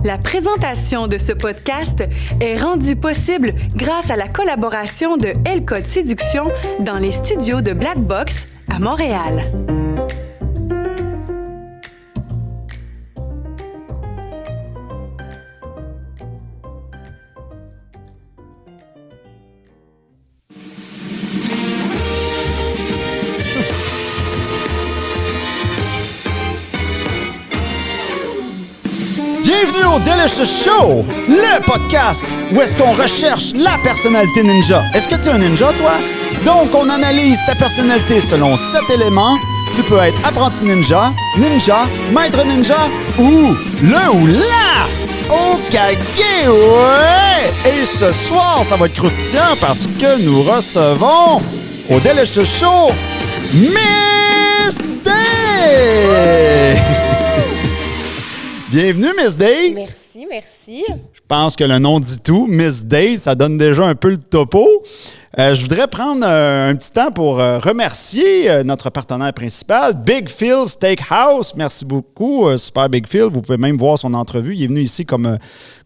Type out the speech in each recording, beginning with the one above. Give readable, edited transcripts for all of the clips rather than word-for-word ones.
La présentation de ce podcast est rendue possible grâce à la collaboration de L-Code Séduction dans les studios de Black Box à Montréal. Bienvenue au Delicious Show, le podcast où est-ce qu'on recherche la personnalité ninja. Est-ce que tu es un ninja, toi? Donc, on analyse ta personnalité selon 7 éléments. Tu peux être apprenti ninja, ninja, maître ninja ou le ou la Hokage, ouais! Et ce soir, ça va être croustillant parce que nous recevons au Delicious Show Miss Day! Bienvenue, Miss Day! Merci. Je pense que le nom dit tout. Miss Day, ça donne déjà un peu le topo. Je voudrais prendre un petit temps pour remercier notre partenaire principal, Big Phil Steakhouse. Merci beaucoup, Super Big Phil. Vous pouvez même voir son entrevue. Il est venu ici comme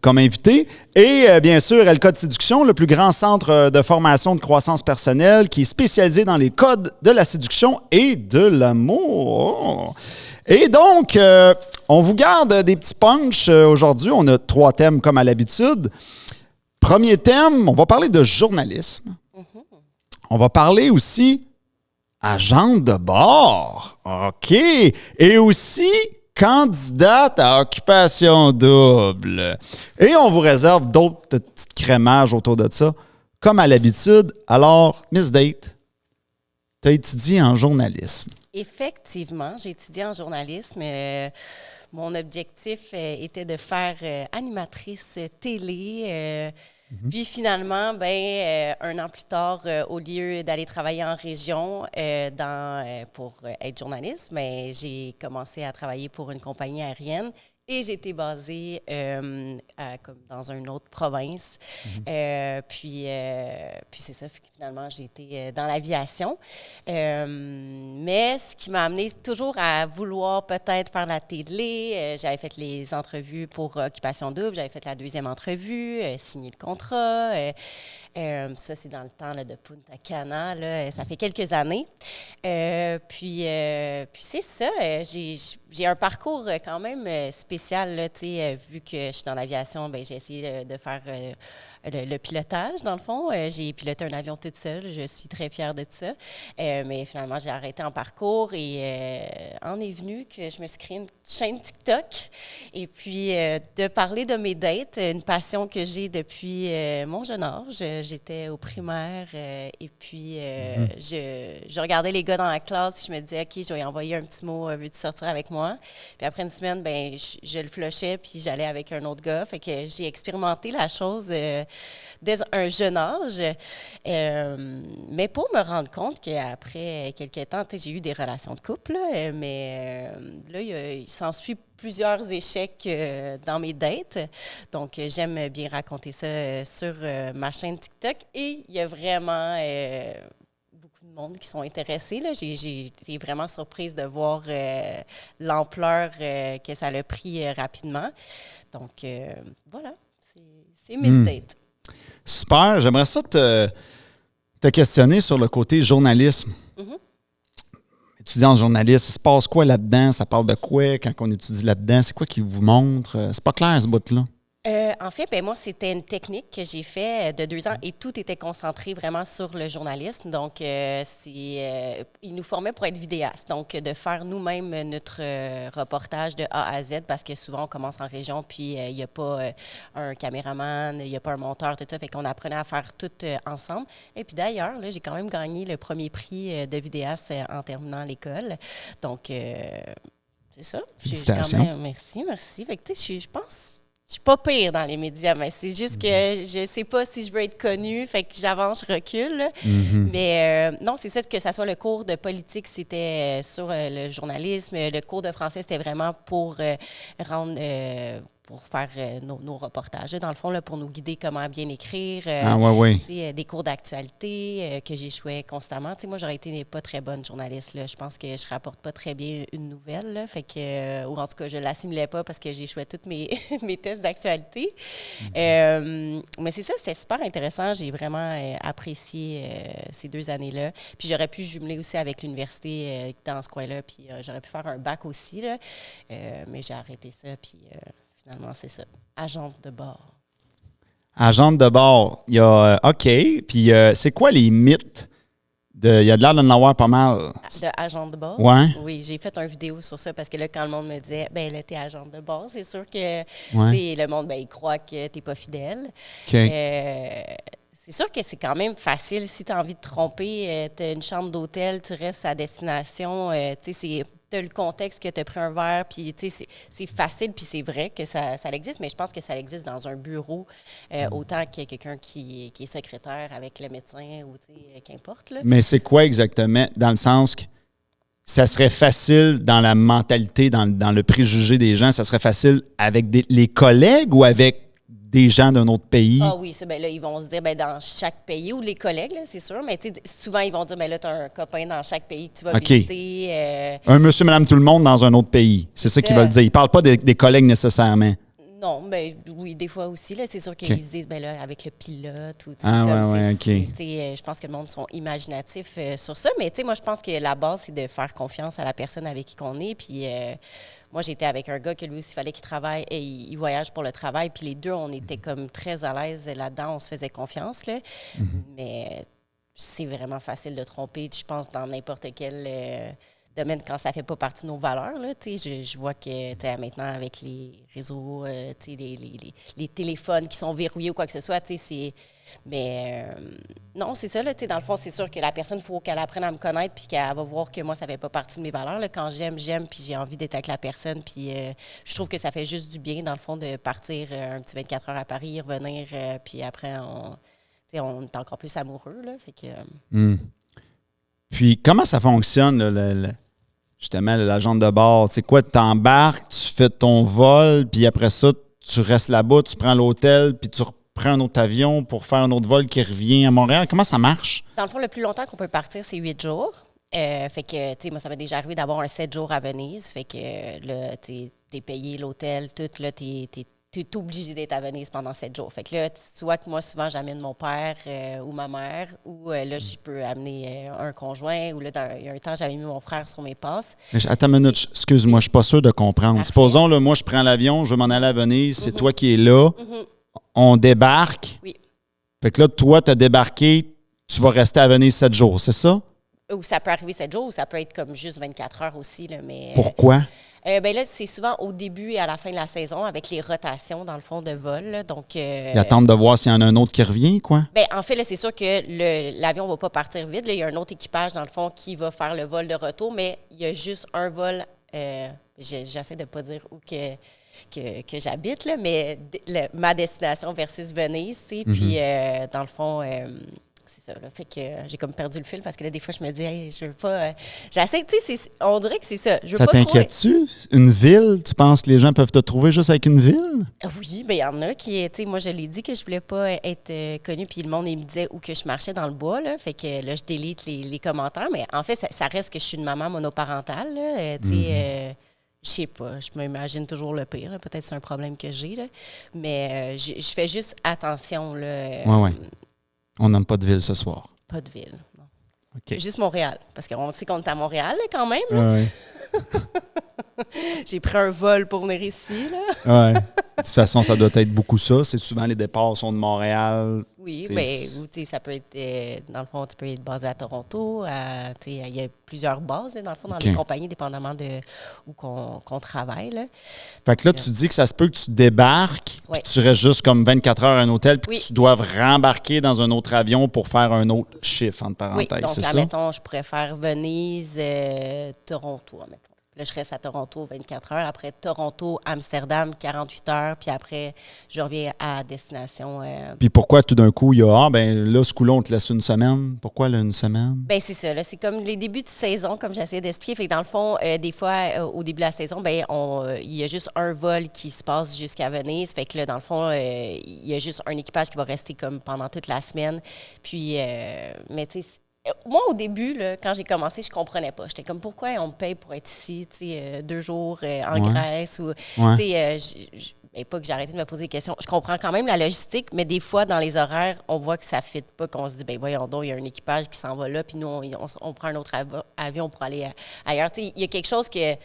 invité. Et bien sûr, L-Code Séduction, le plus grand centre de formation de croissance personnelle qui est spécialisé dans les codes de la séduction et de l'amour. Et donc, on vous garde des petits punchs aujourd'hui. On a 3 thèmes comme à l'habitude. Premier thème, on va parler de journalisme. On va parler aussi agent de bord. OK. Et aussi candidate à occupation double. Et on vous réserve d'autres petits crémages autour de ça, comme à l'habitude. Alors, Miss Date, tu as étudié en journalisme. Effectivement, j'ai étudié en journalisme. Mon objectif était de faire animatrice télé. Puis finalement, un an plus tard, au lieu d'aller travailler en région pour être journaliste, j'ai commencé à travailler pour une compagnie aérienne. Et j'étais basée comme dans une autre province. Puis c'est ça, finalement, j'ai été dans l'aviation. Mais ce qui m'a amené toujours à vouloir peut-être faire la télé, j'avais fait les entrevues pour Occupation Double, j'avais fait la 2e entrevue, signé le contrat. Ça, c'est dans le temps là, de Punta Cana. Là, ça fait quelques années. Puis c'est ça. J'ai un parcours quand même spécial. Là, vu que je suis dans l'aviation, j'ai essayé de faire le pilotage, dans le fond. J'ai piloté un avion toute seule. Je suis très fière de ça. Mais finalement, j'ai arrêté en parcours et en est venu que je me suis créé une chaîne TikTok. Et puis, de parler de mes dates, une passion que j'ai depuis mon jeune âge. J'étais au primaire et puis je regardais les gars dans la classe. Je me disais, OK, je vais lui envoyer un petit mot, veux-tu sortir avec moi? Puis après une semaine, je le flushais puis j'allais avec un autre gars. Fait que j'ai expérimenté la chose dès un jeune âge. Mais pour me rendre compte qu'après quelques temps, j'ai eu des relations de couple, là, mais là, il s'ensuit plusieurs échecs dans mes dates. Donc, j'aime bien raconter ça sur ma chaîne TikTok. Et il y a vraiment beaucoup de monde qui sont intéressés. Là. J'ai été vraiment surprise de voir l'ampleur que ça a pris rapidement. Donc, voilà, c'est Miss Date. Super. J'aimerais ça te questionner sur le côté journalisme. Étudiant en journalisme, il se passe quoi là-dedans? Ça parle de quoi quand on étudie là-dedans? C'est quoi qui vous montre? C'est pas clair, ce bout-là. En fait, moi, c'était une technique que j'ai fait de 2 ans et tout était concentré vraiment sur le journalisme. Donc, ils nous formaient pour être vidéastes. Donc, de faire nous-mêmes notre reportage de A à Z parce que souvent, on commence en région puis il n'y a pas un caméraman, il n'y a pas un monteur, tout ça. Fait qu'on apprenait à faire tout ensemble. Et puis d'ailleurs, là, j'ai quand même gagné le premier prix de vidéaste en terminant l'école. Donc, c'est ça. Félicitations. Merci. Fait que, je pense... Je suis pas pire dans les médias, mais c'est juste que je sais pas si je veux être connue, fait que j'avance, je recule. Mais non, c'est ça, que ça soit le cours de politique, c'était sur le journalisme. Le cours de français, c'était vraiment pour rendre pour faire nos reportages. Dans le fond, là, pour nous guider comment bien écrire, des cours d'actualité que j'échouais constamment. Moi, j'aurais été pas très bonne journaliste. Là. Je pense que je rapporte pas très bien une nouvelle. Là, fait que, ou en tout cas, je l'assimilais pas parce que j'échouais tous mes tests d'actualité. Mais c'est ça, c'était super intéressant. J'ai vraiment apprécié ces 2 années-là. Puis j'aurais pu jumeler aussi avec l'université dans ce coin-là. Puis j'aurais pu faire un bac aussi. Là. Mais j'ai arrêté ça. Puis finalement, c'est ça. Agente de bord. Agente de bord. Il y a OK. Puis c'est quoi les mythes? Il y a de l'air d'en avoir pas mal. De agente de bord? Ouais. Oui, j'ai fait une vidéo sur ça parce que là, quand le monde me disait, ben là, t'es agente de bord, c'est sûr que le monde, il croit que t'es pas fidèle. OK. C'est sûr que c'est quand même facile. Si tu as envie de tromper, tu as une chambre d'hôtel, tu restes à destination, tu as le contexte que tu as pris un verre, puis c'est facile, puis c'est vrai que ça existe, mais je pense que ça existe dans un bureau autant que quelqu'un qui est secrétaire avec le médecin ou qu'importe. Là. Mais c'est quoi exactement? Dans le sens que ça serait facile dans la mentalité, dans le préjugé des gens, ça serait facile avec les collègues ou avec des gens d'un autre pays? Ah oui, ça, ben là, ils vont se dire, ben dans chaque pays, ou les collègues, là, c'est sûr, mais souvent, ils vont dire, ben là, tu as un copain dans chaque pays que tu vas visiter. Un monsieur, madame, tout le monde dans un autre pays. C'est ça qu'ils veulent dire. Ils ne parlent pas des collègues nécessairement. Non, ben oui, des fois aussi, là, c'est sûr qu'ils se disent, ben là, avec le pilote, ou je pense que le monde sont imaginatifs sur ça, mais moi, je pense que la base, c'est de faire confiance à la personne avec qui on est, puis moi, j'étais avec un gars que lui aussi, il fallait qu'il travaille et il voyage pour le travail. Puis les deux, on était comme très à l'aise là-dedans. On se faisait confiance, là. Mais c'est vraiment facile de tromper, je pense, dans n'importe quel domaine quand ça fait pas partie de nos valeurs, là. Je vois que maintenant, avec les réseaux, les téléphones qui sont verrouillés ou quoi que ce soit, c'est... Mais non, c'est ça, là, dans le fond, c'est sûr que la personne, il faut qu'elle apprenne à me connaître puis qu'elle va voir que moi, ça ne fait pas partie de mes valeurs. Là. Quand j'aime, puis j'ai envie d'être avec la personne. Puis je trouve que ça fait juste du bien, dans le fond, de partir un petit 24 heures à Paris, revenir, puis après, on est encore plus amoureux. Là, fait que, Puis, comment ça fonctionne, justement, l'agent de bord? C'est quoi, tu embarques, tu fais ton vol, puis après ça, tu restes là-bas, tu prends l'hôtel, puis tu prends un autre avion pour faire un autre vol qui revient à Montréal. Comment ça marche? Dans le fond, le plus longtemps qu'on peut partir, c'est 8 jours. Fait que, tu sais, moi, ça m'est déjà arrivé d'avoir un 7 jours à Venise. Fait que, là, t'es payé l'hôtel, tout, là, t'es obligé d'être à Venise pendant 7 jours. Fait que là, tu vois que moi, souvent, j'amène mon père ou ma mère, ou là, je peux amener un conjoint, ou là, il y a un temps, j'avais mis mon frère sur mes passes. Mais attends une minute, excuse-moi, je suis pas sûr de comprendre. Parfait. Supposons, là, moi, je prends l'avion, je veux m'en aller à Venise, c'est toi qui es là, on débarque. Oui. Fait que là, toi, tu as débarqué, tu vas rester à Venise 7 jours, c'est ça? Ou ça peut arriver 7 jours, ou ça peut être comme juste 24 heures aussi, là, mais... Pourquoi? Ben là, c'est souvent au début et à la fin de la saison avec les rotations, dans le fond, de vol. Là. Donc, Ils attendent de voir s'il y en a un autre qui revient, quoi? Ben, en fait, là, c'est sûr que l'avion ne va pas partir vide. Là. Il y a un autre équipage, dans le fond, qui va faire le vol de retour, mais il y a juste un vol. J'essaie de ne pas dire où que j'habite, là, mais ma destination versus Venise, puis dans le fond... c'est ça, là. Fait que j'ai comme perdu le fil parce que là, des fois, je me dis, hey, je veux pas. J'essaie, tu sais, on dirait que c'est ça. Je veux ça pas t'inquiète-tu? Une ville? Tu penses que les gens peuvent te trouver juste avec une ville? Oui, bien, il y en a qui, tu sais, moi, je l'ai dit que je voulais pas être connue, puis le monde, il me disait où que je marchais dans le bois, là. Fait que là, je délite les commentaires, mais en fait, ça reste que je suis une maman monoparentale, là. Tu sais, je sais pas, je m'imagine toujours le pire, là. Peut-être c'est un problème que j'ai, là. Mais je fais juste attention, là. Ouais. On n'aime pas de ville ce soir. Pas de ville, non. OK. Juste Montréal, parce qu'on sait qu'on est à Montréal, là, quand même. Là. Ouais. J'ai pris un vol pour venir ici, là. Ouais. De toute façon, ça doit être beaucoup ça. C'est souvent les départs sont de Montréal. Oui, mais ça peut être, dans le fond, tu peux être basé à Toronto. Il y a plusieurs bases, dans le fond, dans les compagnies, dépendamment de où qu'on travaille. Là. Fait que là, tu dis que ça se peut que tu débarques, puis tu restes juste comme 24 heures à un hôtel, puis que tu dois rembarquer dans un autre avion pour faire un autre chiffre, entre parenthèses. Oui, donc, c'est ça? admettons, je pourrais faire Venise, Toronto, admettons. Là, je reste à Toronto 24 heures. Après, Toronto, Amsterdam, 48 heures. Puis après, je reviens à destination. Puis pourquoi tout d'un coup, il y a, là, ce coup-là, on te laisse une semaine? Pourquoi là, une semaine? Bien, c'est ça. Là, c'est comme les débuts de saison, comme j'essayais d'expliquer. Fait que dans le fond, des fois, au début de la saison, il y a juste un vol qui se passe jusqu'à Venise. Fait que là, dans le fond, il y a juste un équipage qui va rester comme pendant toute la semaine. Puis, mais tu sais, moi, au début, là, quand j'ai commencé, je comprenais pas. J'étais comme, pourquoi on me paye pour être ici, 2 jours en Grèce? Ou, pas que j'ai arrêté de me poser des questions. Je comprends quand même la logistique, mais des fois, dans les horaires, on voit que ça ne fit pas, qu'on se dit, voyons donc, il y a un équipage qui s'en va là, puis nous, on prend un autre avion pour aller ailleurs. Il y a quelque chose que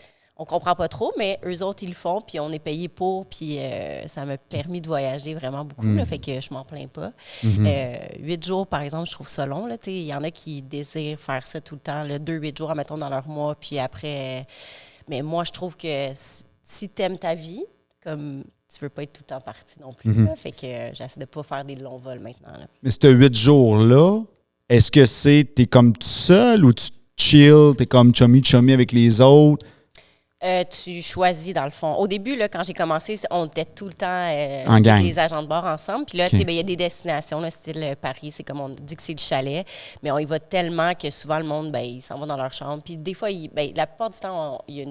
on comprend pas trop, mais eux autres, ils le font, puis on est payé pour, puis ça m'a permis de voyager vraiment beaucoup, là, fait que je m'en plains pas. 8 jours, par exemple, je trouve ça long. Il y en a qui désirent faire ça tout le temps, 2-8 jours, mettons, dans leur mois, puis après... mais moi, je trouve que si tu aimes ta vie, comme tu veux pas être tout le temps parti non plus, là, fait que j'essaie de pas faire des longs vols maintenant. Là. Mais ces 8 jours-là, est-ce que t'es comme tout seul ou tu chill, t'es comme chummy avec les autres? Tu choisis, dans le fond. Au début, là, quand j'ai commencé, on était tout le temps en gang. les agents de bord ensemble. Puis là, il y a des destinations, là, style Paris, c'est comme on dit que c'est le chalet. Mais on y va tellement que souvent, le monde, il s'en va dans leur chambre. Puis des fois, la plupart du temps, il y a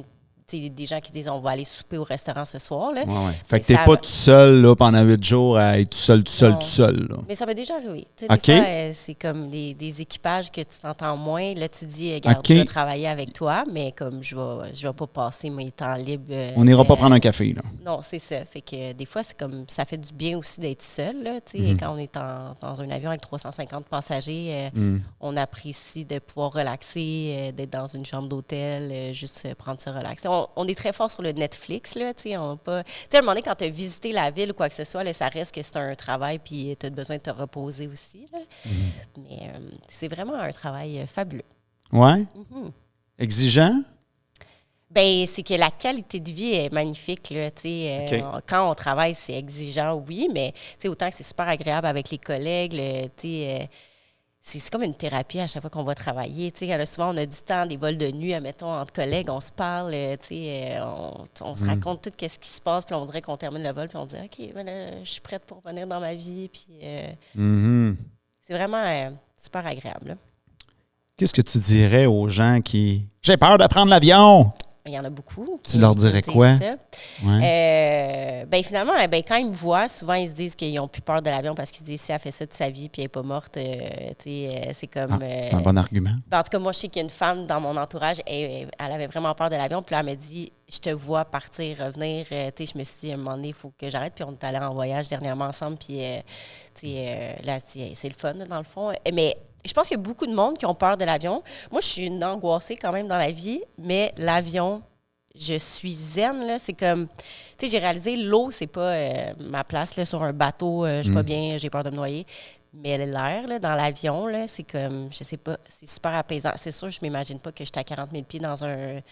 des gens qui disent on va aller souper au restaurant ce soir. Là. Ouais. Fait que t'es pas tout seul là, pendant 8 jours à être tout seul. Là. Mais ça m'est déjà arrivé. Des fois, c'est comme des équipages que tu t'entends moins. Là, tu dis, regarde, je vais travailler avec toi, mais comme je vais pas passer mes temps libres. On n'ira pas prendre un café. Là. Non, c'est ça. Fait que des fois, c'est comme ça fait du bien aussi d'être seul. Là, quand on est dans un avion avec 350 passagers, on apprécie de pouvoir relaxer, d'être dans une chambre d'hôtel, juste prendre ça relaxer. On est très fort sur le Netflix, là, on pas... à un moment donné, quand tu as visité la ville ou quoi que ce soit, là, ça reste que c'est un travail, puis tu as besoin de te reposer aussi, là. Mais c'est vraiment un travail fabuleux. Ouais? Exigeant? C'est que la qualité de vie est magnifique, là, quand on travaille, c'est exigeant, oui, mais autant que c'est super agréable avec les collègues, c'est comme une thérapie à chaque fois qu'on va travailler. Souvent, on a du temps, des vols de nuit, admettons, entre collègues, on se parle, on se raconte tout ce qui se passe, puis on dirait qu'on termine le vol, puis on dit « OK, là, je suis prête pour revenir dans ma vie. » Puis c'est vraiment super agréable. Là. Qu'est-ce que tu dirais aux gens qui... J'ai peur de prendre l'avion! Il y en a beaucoup. Tu leur dirais quoi? Ouais. Finalement, quand ils me voient, souvent, ils se disent qu'ils n'ont plus peur de l'avion parce qu'ils disent si elle fait ça de sa vie puis elle n'est pas morte, c'est comme... c'est un bon argument. En tout cas, moi, je sais qu'il y a une femme dans mon entourage, elle avait vraiment peur de l'avion. Puis là, elle m'a dit, je te vois partir, revenir. Je me suis dit, à un moment donné, il faut que j'arrête. Puis on est allés en voyage dernièrement ensemble. Puis là, c'est le fun, là, dans le fond. Mais... je pense qu'il y a beaucoup de monde qui ont peur de l'avion. Moi, je suis une angoissée quand même dans la vie, mais l'avion, je suis zen, là. C'est comme... j'ai réalisé, l'eau, c'est pas ma place, là, sur un bateau. Je suis pas bien, j'ai peur de me noyer. Mais l'air, là, dans l'avion, là, c'est comme... je sais pas, c'est super apaisant. C'est sûr, je m'imagine pas que je suis à 40 000 pieds dans un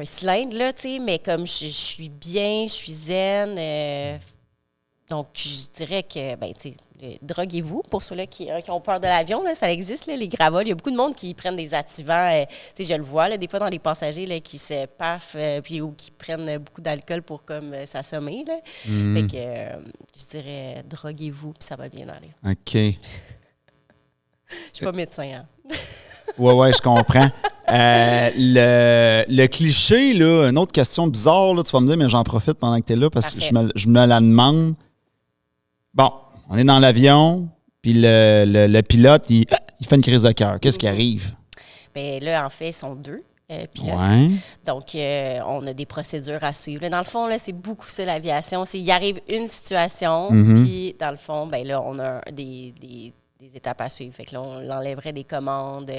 cylindre, là, mais comme je suis bien, je suis zen... donc, je dirais que, droguez-vous. Pour ceux-là qui ont peur de l'avion, là, ça existe, là, les gravoles. Il y a beaucoup de monde qui prennent des activants. Je le vois, là, des fois, dans les passagers là, qui se paffent ou qui prennent beaucoup d'alcool pour comme s'assommer. Là. Fait que, je dirais, droguez-vous, puis ça va bien aller. OK. Je suis pas médecin, hein? Ouais, je comprends. Le cliché, là, une autre question bizarre, là, tu vas me dire, mais j'en profite pendant que tu es là parce que je me la demande. Bon, on est dans l'avion, puis le pilote, il fait une crise de cœur. Qu'est-ce qui arrive? Bien, là, en fait, ils sont 2 pilotes. Ouais. Donc, on a des procédures à suivre. Là, dans le fond, là, c'est beaucoup ça, l'aviation. Il arrive une situation, puis dans le fond, là, on a des étapes à suivre. Fait que là, on enlèverait des commandes.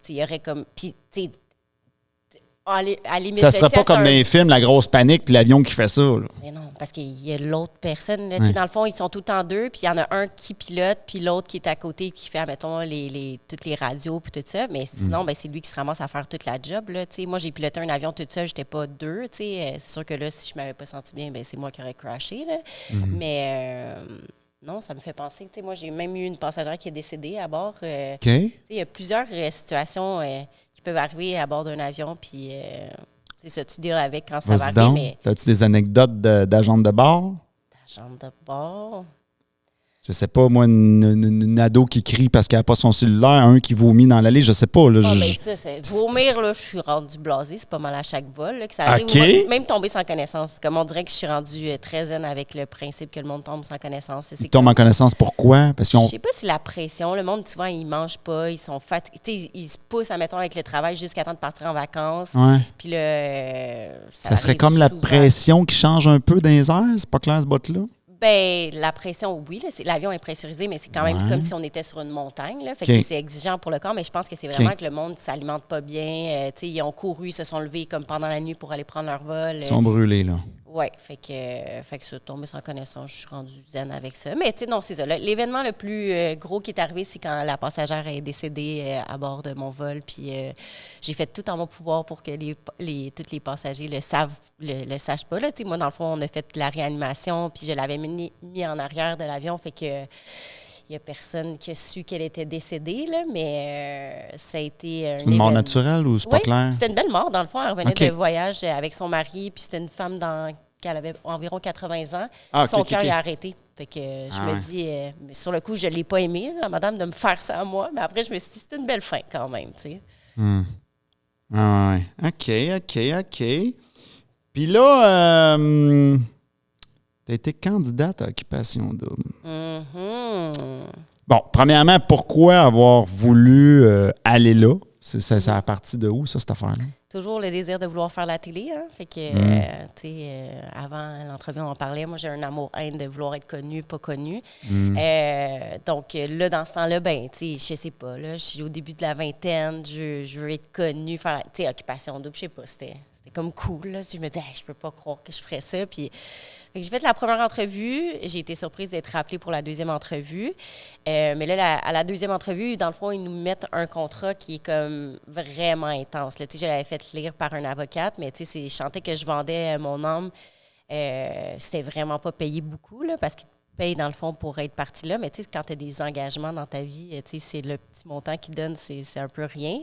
Il y aurait comme... Puis, à la limite, ça serait pas comme dans les films, la grosse panique, puis l'avion qui fait ça. Là. Mais non, parce qu'il y a l'autre personne. Là, dans le fond, ils sont tout le temps 2, puis il y en a un qui pilote, puis l'autre qui est à côté, qui fait, mettons, toutes les radios, puis tout ça. Mais sinon, c'est lui qui se ramasse à faire toute la job. Là, moi, j'ai piloté un avion toute seule, j'étais pas 2. C'est sûr que là, si je m'avais pas senti bien, c'est moi qui aurais crashé. Là. Mais... non, ça me fait penser. Moi, j'ai même eu une passagère qui est décédée à bord. Il y a plusieurs situations qui peuvent arriver à bord d'un avion. Puis, c'est ça, tu deals avec quand ça va Vas-y arriver, donc. mais T'as-tu des anecdotes d'agente de bar? ta jambe de bord... Je sais pas, moi, une ado qui crie parce qu'elle n'a pas son cellulaire, un qui vomit dans l'allée, je sais pas. Là, Ah, ben ça, c'est... Vomir, là, je suis rendue blasée. C'est pas mal à chaque vol, là, que ça arrive. OK. Ou même tomber sans connaissance. Comme on dirait que je suis rendue très zen avec le principe que le monde tombe sans connaissance. Ils tombent en connaissance pourquoi? Parce qu'ils Je ont... sais pas si la pression, le monde, souvent, ils mangent pas, ils sont fatigués. Ils se poussent, admettons, avec le travail jusqu'à temps de partir en vacances. Ouais. Puis là, Ça serait arrive comme la souvent. pression qui change un peu dans les airs? C'est pas clair, ce bout-là? Ben, la pression, oui, là, l'avion est pressurisé, mais c'est quand même Ouais. comme si on était sur une montagne. Là, fait OK. que c'est exigeant pour le corps, mais je pense que c'est vraiment OK. que le monde ne s'alimente pas bien. Tu sais, ils ont couru, ils se sont levés comme pendant la nuit pour aller prendre leur vol. Ils sont brûlés, là. Oui, fait que ça, tomber sans connaissance, je suis rendue zen avec ça. Mais tu sais, non, c'est ça. L'événement le plus gros qui est arrivé, c'est quand la passagère est décédée à bord de mon vol. Puis j'ai fait tout en mon pouvoir pour que tous les passagers le sachent pas. Là. Tu sais, moi, dans le fond, on a fait de la réanimation, puis je l'avais mis en arrière de l'avion, fait que il n'y a personne qui a su qu'elle était décédée, là, mais ça a été Une mort naturelle ou c'est pas Oui, clair? c'était une belle mort. Dans le fond, elle revenait OK. de voyage avec son mari, puis c'était une femme qui avait environ 80 ans. Ah, OK, Son OK, cœur OK. il a arrêté. Fait que je me ouais. dis, mais sur le coup, je ne l'ai pas aimé, la madame, de me faire ça à moi. Mais après, je me suis dit, c'est une belle fin quand même, tu sais. Ah, ouais. OK. Puis là, t'as été candidate à Occupation Double. Mhm. Bon, premièrement, pourquoi avoir voulu aller là? Ça a parti de où, ça, cette affaire-là? Toujours le désir de vouloir faire la télé. Hein? Fait que, tu sais, avant l'entrevue, on en parlait. Moi, j'ai un amour-haine de vouloir être connue, pas connue. Donc, là, dans ce temps-là, ben, tu sais, je sais pas, là, je suis au début de la vingtaine, je veux être connue, faire, tu sais, Occupation Double, je sais pas, c'était comme cool, là. Je me dis, hey, je peux pas croire que je ferais ça. Puis, fait que j'ai fait la première entrevue. J'ai été surprise d'être rappelée pour la deuxième entrevue. Mais là, à la deuxième entrevue, dans le fond, ils nous mettent un contrat qui est comme vraiment intense. Là. Tu sais, je l'avais fait lire par un avocate, mais tu sais, je sentais que je vendais mon âme. C'était vraiment pas payé beaucoup, là, parce qu'ils te payent, dans le fond, pour être parti là. Mais tu sais, quand tu as des engagements dans ta vie, tu sais, c'est le petit montant qu'ils donnent, c'est un peu rien.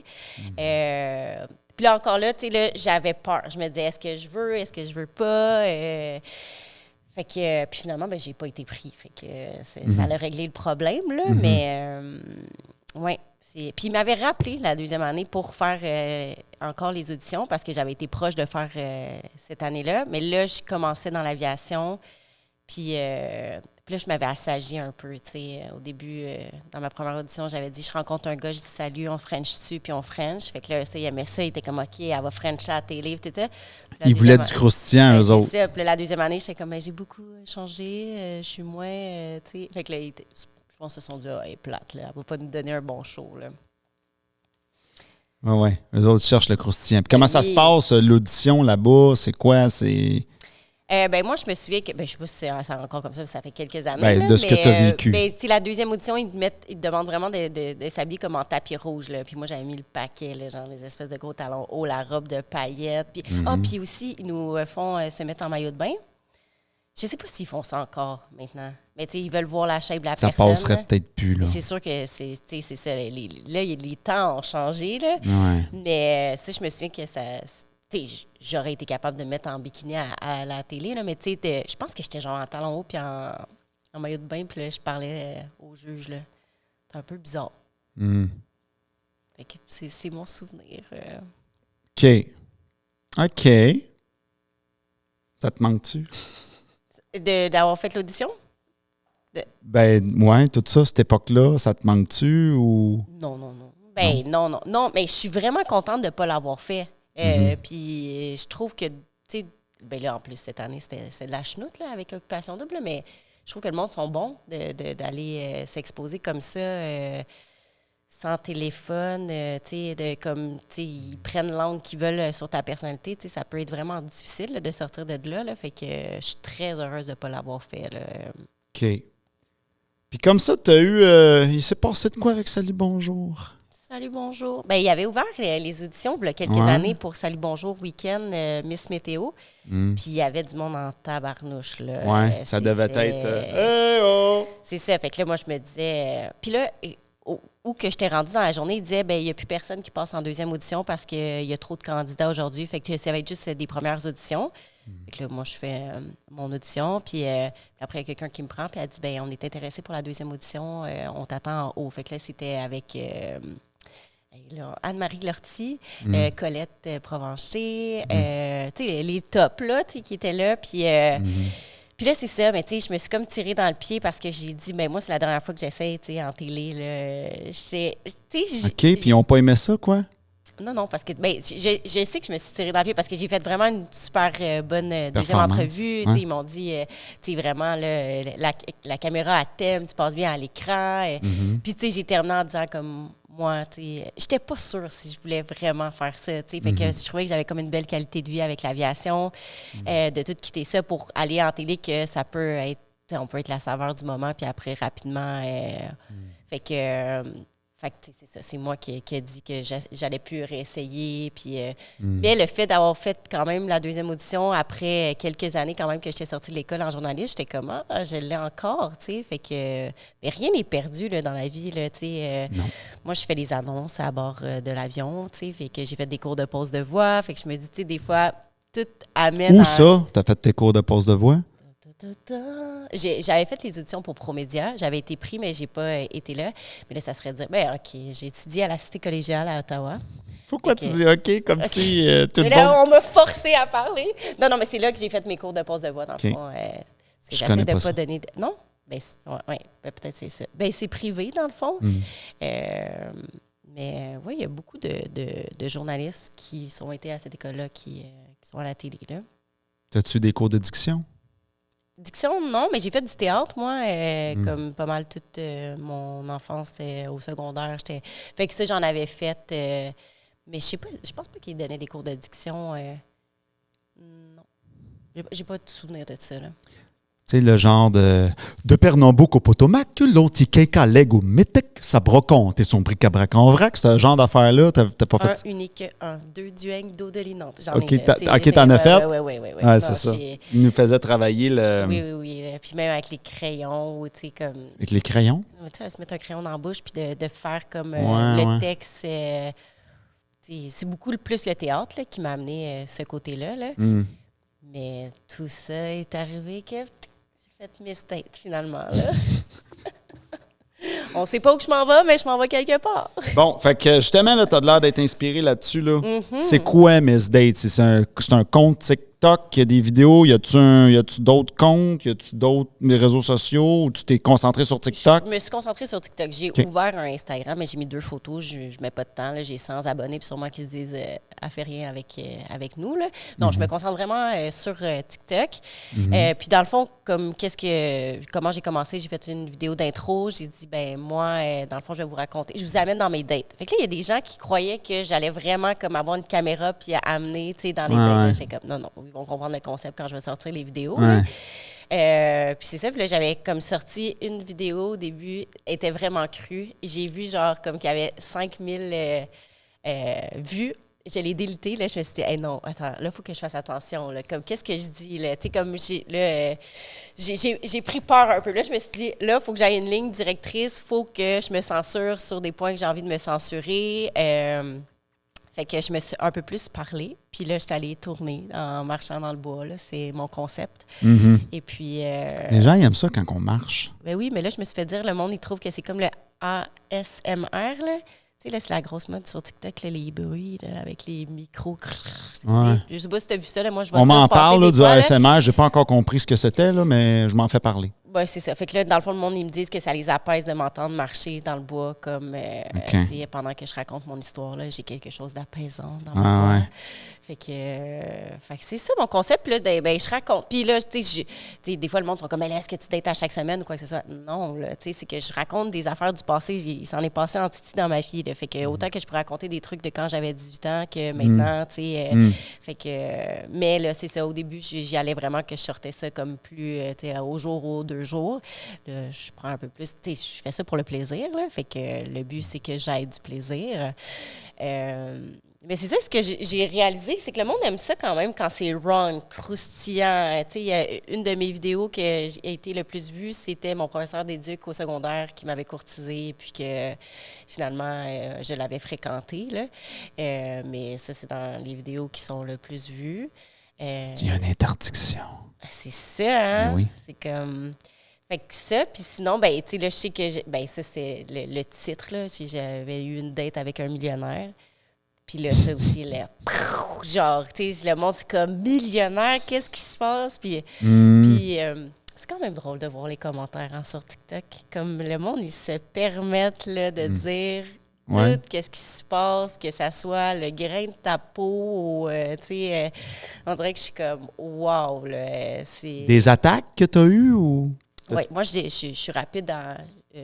Puis là, encore là, tu sais, là, j'avais peur. Je me disais, est-ce que je veux pas? Fait que, puis finalement, ben, j'ai pas été pris. Fait que ça a réglé le problème, là. Mais, ouais. Puis il m'avait rappelé la deuxième année pour faire encore les auditions parce que j'avais été proche de faire cette année-là. Mais là, je commençais dans l'aviation. Puis là, je m'avais assagie un peu, tu sais. Au début, dans ma première audition, j'avais dit, je rencontre un gars, je dis salut, on French dessus, puis on French. Fait que là, ça, il aimait ça, il était comme, OK, elle va French à tes livres, tout ça. Ils voulaient du croustillant, eux autres. Ça. Puis là, la deuxième année, j'étais comme, j'ai beaucoup changé, je suis moins, tu sais. Fait que là, je pense qu'ils se sont dit, elle est plate, là, elle va pas nous donner un bon show, là. Oui. Eux autres cherchent le croustillant. Puis comment ça se passe, l'audition là-bas? C'est quoi? C'est... Ben moi, je me souviens que, je sais pas si c'est encore comme ça fait quelques années. Ben, là, de ce que tu as vécu. La deuxième audition, ils te demandent vraiment de s'habiller comme en tapis rouge. Là. Puis moi, j'avais mis le paquet, là, genre les espèces de gros talons hauts, la robe de paillettes. Puis, puis aussi, ils nous font se mettre en maillot de bain. Je sais pas s'ils font ça encore maintenant. Mais tu sais, ils veulent voir la shape de la ça personne. Ça passerait peut-être plus, là. Mais c'est sûr que c'est ça. Là, les temps ont changé, là. Ouais. Mais ça, je me souviens que ça... J'aurais été capable de me mettre en bikini à la télé, là, mais je pense que j'étais genre en talons hauts puis en maillot de bain, puis là, je parlais au juge. C'est un peu bizarre. Fait que c'est mon souvenir. OK. Ça te manque-tu? D'avoir fait l'audition? Ben, ouais, tout ça, cette époque-là, ça te manque-tu ou... Non. Ben, non, mais je suis vraiment contente de ne pas l'avoir fait. Puis je trouve que, tu sais, ben là, en plus, cette année, c'est de la chenoute, là, avec Occupation Double, mais je trouve que le monde sont bons d'aller s'exposer comme ça, sans téléphone, tu sais, ils prennent l'angle qu'ils veulent sur ta personnalité, tu sais, ça peut être vraiment difficile là, de sortir de là, fait que je suis très heureuse de ne pas l'avoir fait, là. OK. Puis comme ça, tu as eu... il s'est passé de quoi avec Salut Bonjour? Salut Bonjour. Ben, il avait ouvert les auditions il y a quelques années pour Salut Bonjour Week-end, Miss Météo. Puis il y avait du monde en tabarnouche. Là. Ouais, ça devait être... Hey oh! C'est ça. Fait que là, moi, je me disais... Puis là, où que j'étais rendue dans la journée, il disait, ben il n'y a plus personne qui passe en deuxième audition parce qu'il y a trop de candidats aujourd'hui. Fait que ça va être juste des premières auditions. Fait que là, moi, je fais mon audition, puis après, il y a quelqu'un qui me prend, puis elle dit, ben on est intéressé pour la deuxième audition, on t'attend en haut. Fait que là, c'était avec Anne-Marie Lortie, Colette Provencher, tu sais, les tops, là, tu sais, qui étaient là, puis... Puis là, c'est ça, mais tu sais, je me suis comme tirée dans le pied parce que j'ai dit, ben moi, c'est la dernière fois que j'essaie, tu sais, en télé, là. OK, puis ils n'ont pas aimé ça, quoi? Non, parce que ben, je sais que je me suis tirée dans le pied parce que j'ai fait vraiment une super bonne deuxième entrevue. Ouais. Ils m'ont dit, tu sais, vraiment, là, la caméra à thème, tu passes bien à l'écran. Puis, tu sais, j'ai terminé en disant comme... Moi, tu sais, j'étais pas sûre si je voulais vraiment faire ça, tu sais. Fait que je trouvais que j'avais comme une belle qualité de vie avec l'aviation, de tout quitter ça pour aller en télé, que ça peut être, on peut être la saveur du moment, puis après, rapidement, fait que tu sais, c'est ça, c'est moi qui ai dit que j'allais plus réessayer, puis mais le fait d'avoir fait quand même la deuxième audition après quelques années quand même que j'étais sortie de l'école en journaliste, j'étais comme, je l'ai encore, tu sais, fait que mais rien n'est perdu, là, dans la vie, là, tu sais. Moi, je fais des annonces à bord de l'avion, tu sais, fait que j'ai fait des cours de pose de voix, fait que je me dis, tu sais, des fois, tout amène Où ça? T'as fait tes cours de pose de voix? J'avais fait les auditions pour Promédia. J'avais été pris, mais j'ai pas été là. Mais là, ça serait dire, ben OK, j'ai étudié à la Cité collégiale à Ottawa. Pourquoi tu dis OK comme si tout le là, monde... on m'a forcé à parler. Non, mais c'est là que j'ai fait mes cours de pose de voix, dans le fond. Parce que j'essaie de pas donner... Non? Ben, ouais, peut-être c'est ça. Ben, c'est privé, dans le fond. Mais oui, il y a beaucoup de journalistes qui ont été à cette école-là, qui sont à la télé, là. As-tu des cours de diction? Diction, non, mais j'ai fait du théâtre, moi, comme pas mal toute mon enfance au secondaire. Fait que ça, j'en avais fait. Mais je sais pas, je pense pas qu'ils donnaient des cours de diction. Non. J'ai pas de souvenir de ça, là. Tu sais, le genre de Pernambuco au Potomac, l'ontiquet calègue au métec, ça broconte et son bric-à-brac en vrac, c'est un genre d'affaire-là, t'as pas fait... Un unique, deux duègnes d'eau de linante. OK, t'en as fait? Oui. Ouais, c'est ça. Il nous faisait travailler le... Oui. Puis même avec les crayons, tu sais, comme... Avec les crayons? Tu sais, se mettre un crayon dans la bouche puis de faire comme le texte... c'est beaucoup plus le théâtre là, qui m'a amené ce côté-là, là. Mais tout ça est arrivé que... J'ai fait mes dates, finalement, là. On sait pas où je m'en vais, mais je m'en vais quelque part. Bon, fait que justement, là, t'as l'air d'être inspiré là-dessus, là. C'est quoi Miss Date? C'est un compte TikTok, il y a des vidéos, y a-tu d'autres comptes, y a-tu d'autres réseaux sociaux ou tu t'es concentré sur TikTok? Je me suis concentrée sur TikTok. J'ai ouvert un Instagram, mais j'ai mis 2 photos. Je mets pas de temps, là. J'ai 100 abonnés, puis sûrement qu'ils se disent elle fait rien avec nous, là. Non, je me concentre vraiment sur TikTok. Puis dans le fond, comment j'ai commencé, j'ai fait une vidéo d'intro. J'ai dit, ben moi, dans le fond, je vais vous raconter. Je vous amène dans mes dates. Fait que là, il y a des gens qui croyaient que j'allais vraiment comme avoir une caméra puis amener, tu sais, dans les dates. J'étais comme, non, ils vont comprendre le concept quand je vais sortir les vidéos. Puis c'est ça, puis là, j'avais comme sorti une vidéo au début, elle était vraiment crue. J'ai vu genre comme qu'il y avait 5000 vues. Je l'ai délité, là, je me suis dit, hey, non, attends, là, il faut que je fasse attention, là, comme, qu'est-ce que je dis, là, tu sais, comme, j'ai pris peur un peu, là, je me suis dit, là, il faut que j'aille une ligne directrice, il faut que je me censure sur des points que j'ai envie de me censurer, fait que je me suis un peu plus parlé, puis là, je suis allée tourner en marchant dans le bois, là, c'est mon concept, et puis... Les gens, ils aiment ça quand on marche. Ben oui, mais là, je me suis fait dire, le monde, il trouve que c'est comme le ASMR, là. Tu sais, là, c'est la grosse mode sur TikTok, là, les bruits, là, avec les micros. Je sais pas si tu as vu ça, là, moi, je vois ça. On m'en parle, là, du fois, ASMR. J'ai pas encore compris ce que c'était, là, mais je m'en fais parler. Ben, c'est ça. Fait que là, dans le fond, le monde, ils me disent que ça les apaise de m'entendre marcher dans le bois, comme, pendant que je raconte mon histoire, là, j'ai quelque chose d'apaisant dans mon voix. Fait que c'est ça, mon concept, là, ben, je raconte. Puis là, tu sais, des fois, le monde sont comme, est-ce que tu dates à chaque semaine ou quoi que ce soit? Non, là, tu sais, c'est que je raconte des affaires du passé. Il s'en est passé en titi dans ma vie, là. Fait que autant que je peux raconter des trucs de quand j'avais 18 ans que maintenant, tu sais. Fait que, mais là, c'est ça, au début, j'y allais vraiment que je sortais ça comme plus, tu sais, au jour ou 2 jours. Là, je prends un peu plus, tu sais, je fais ça pour le plaisir, là. Fait que le but, c'est que j'aille du plaisir. Mais c'est ça, ce que j'ai réalisé, c'est que le monde aime ça quand même quand c'est raw, croustillant. Tu sais, il y a une de mes vidéos qui a été le plus vue, c'était mon professeur d'éduc au secondaire qui m'avait courtisé, puis que finalement, je l'avais fréquenté, là. Mais ça, c'est dans les vidéos qui sont le plus vues. Il y a une interdiction. C'est ça, hein? Mais oui. C'est comme... Fait que ça, puis sinon, ben, tu sais, là, je sais que... ça, c'est le titre, là, si j'avais eu une date avec un millionnaire. Puis là, ça aussi, là, genre, tu sais, le monde, c'est comme millionnaire, qu'est-ce qui se passe? Puis c'est quand même drôle de voir les commentaires sur TikTok. Comme le monde, ils se permettent là, de dire tout, qu'est-ce qui se passe, que ça soit le grain de ta peau, ou, tu sais, on dirait que je suis comme, wow, là, c'est... Des attaques que tu as eues ou... Oui, moi, je suis rapide dans...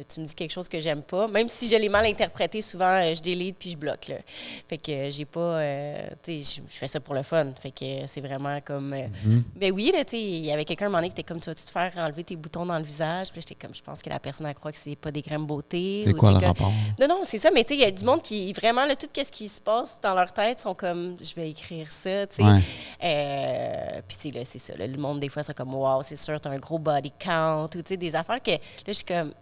tu me dis quelque chose que j'aime pas. Même si je l'ai mal interprété, souvent, je délite puis je bloque. Là. Fait que j'ai pas... tu sais, je fais ça pour le fun. Fait que c'est vraiment comme... Mais oui, là, tu sais, il y avait quelqu'un à un moment donné qui était comme, tu vas-tu te faire enlever tes boutons dans le visage? Puis j'étais comme, je pense que la personne, elle croit que c'est pas des crèmes beauté. C'est quoi le rapport? Non, c'est ça. Mais tu sais, il y a du monde qui, vraiment, là, tout ce qui se passe dans leur tête sont comme, je vais écrire ça, tu sais. Puis tu sais, là, c'est ça. Là, le monde, des fois, c'est comme, wow, c'est sûr, t'as un gros body count. Ou tu sais, des affaires que, là, je suis comme...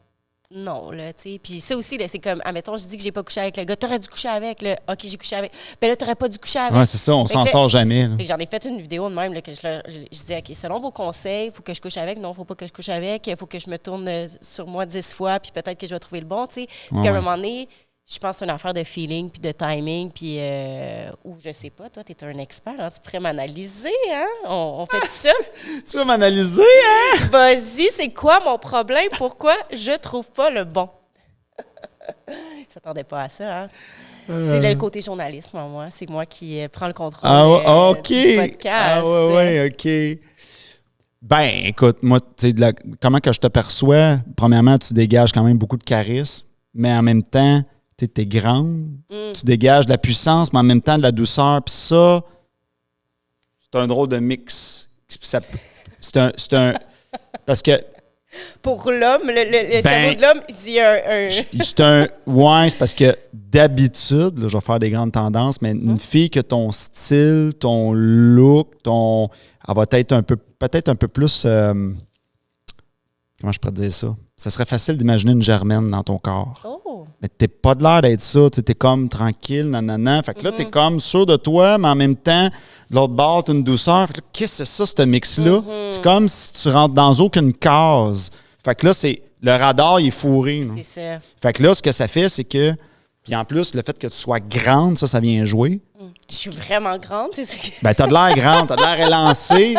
Non, là, tu sais. Puis ça aussi, là, c'est comme, admettons, je dis que j'ai pas couché avec le gars. T'aurais dû coucher avec, là. OK, j'ai couché avec. Ben là, t'aurais pas dû coucher avec. Ouais, c'est ça, on s'en sort jamais. Là. Fait que j'en ai fait une vidéo de même, là, que je disais, OK, selon vos conseils, il faut que je couche avec. Non, faut pas que je couche avec. Il faut que je me tourne sur moi 10 fois, puis peut-être que je vais trouver le bon, tu sais. Parce qu'à un moment donné, je pense que c'est une affaire de feeling, puis de timing, puis ou je sais pas, toi, tu es un expert, hein, tu pourrais m'analyser, hein? On fait ça. Tu vas m'analyser, hein? Vas-y, c'est quoi mon problème? Pourquoi je trouve pas le bon? Ils ne s'attendaient pas à ça, hein? C'est le côté journalisme en moi. C'est moi qui prends le contrôle du podcast. Ah, OK. Ben, écoute, moi, tu sais, comment que je te perçois, premièrement, tu dégages quand même beaucoup de charisme, mais en même temps, tu es grande, tu dégages de la puissance, mais en même temps de la douceur. Puis ça, c'est un drôle de mix. C'est un parce que... Pour l'homme, le cerveau de l'homme, c'est parce que d'habitude, là, je vais faire des grandes tendances, mais une fille que ton style, ton look, elle va être peut-être un peu plus... comment je pourrais dire ça? Ça serait facile d'imaginer une germaine dans ton corps. Oh. Mais t'es pas de l'air d'être ça. T'es comme tranquille, nanana. Fait que là, t'es comme sûr de toi, mais en même temps, de l'autre bord, t'as une douceur. Fait que là, qu'est-ce que c'est ça, ce mix-là? C'est comme si tu rentres dans aucune case. Fait que là, le radar, il est fourré. C'est ça. Fait que là, ce que ça fait, c'est que... Puis en plus, le fait que tu sois grande, ça vient jouer. Je suis vraiment grande, c'est ça. Ben, t'as de l'air grande, t'as de l'air élancée.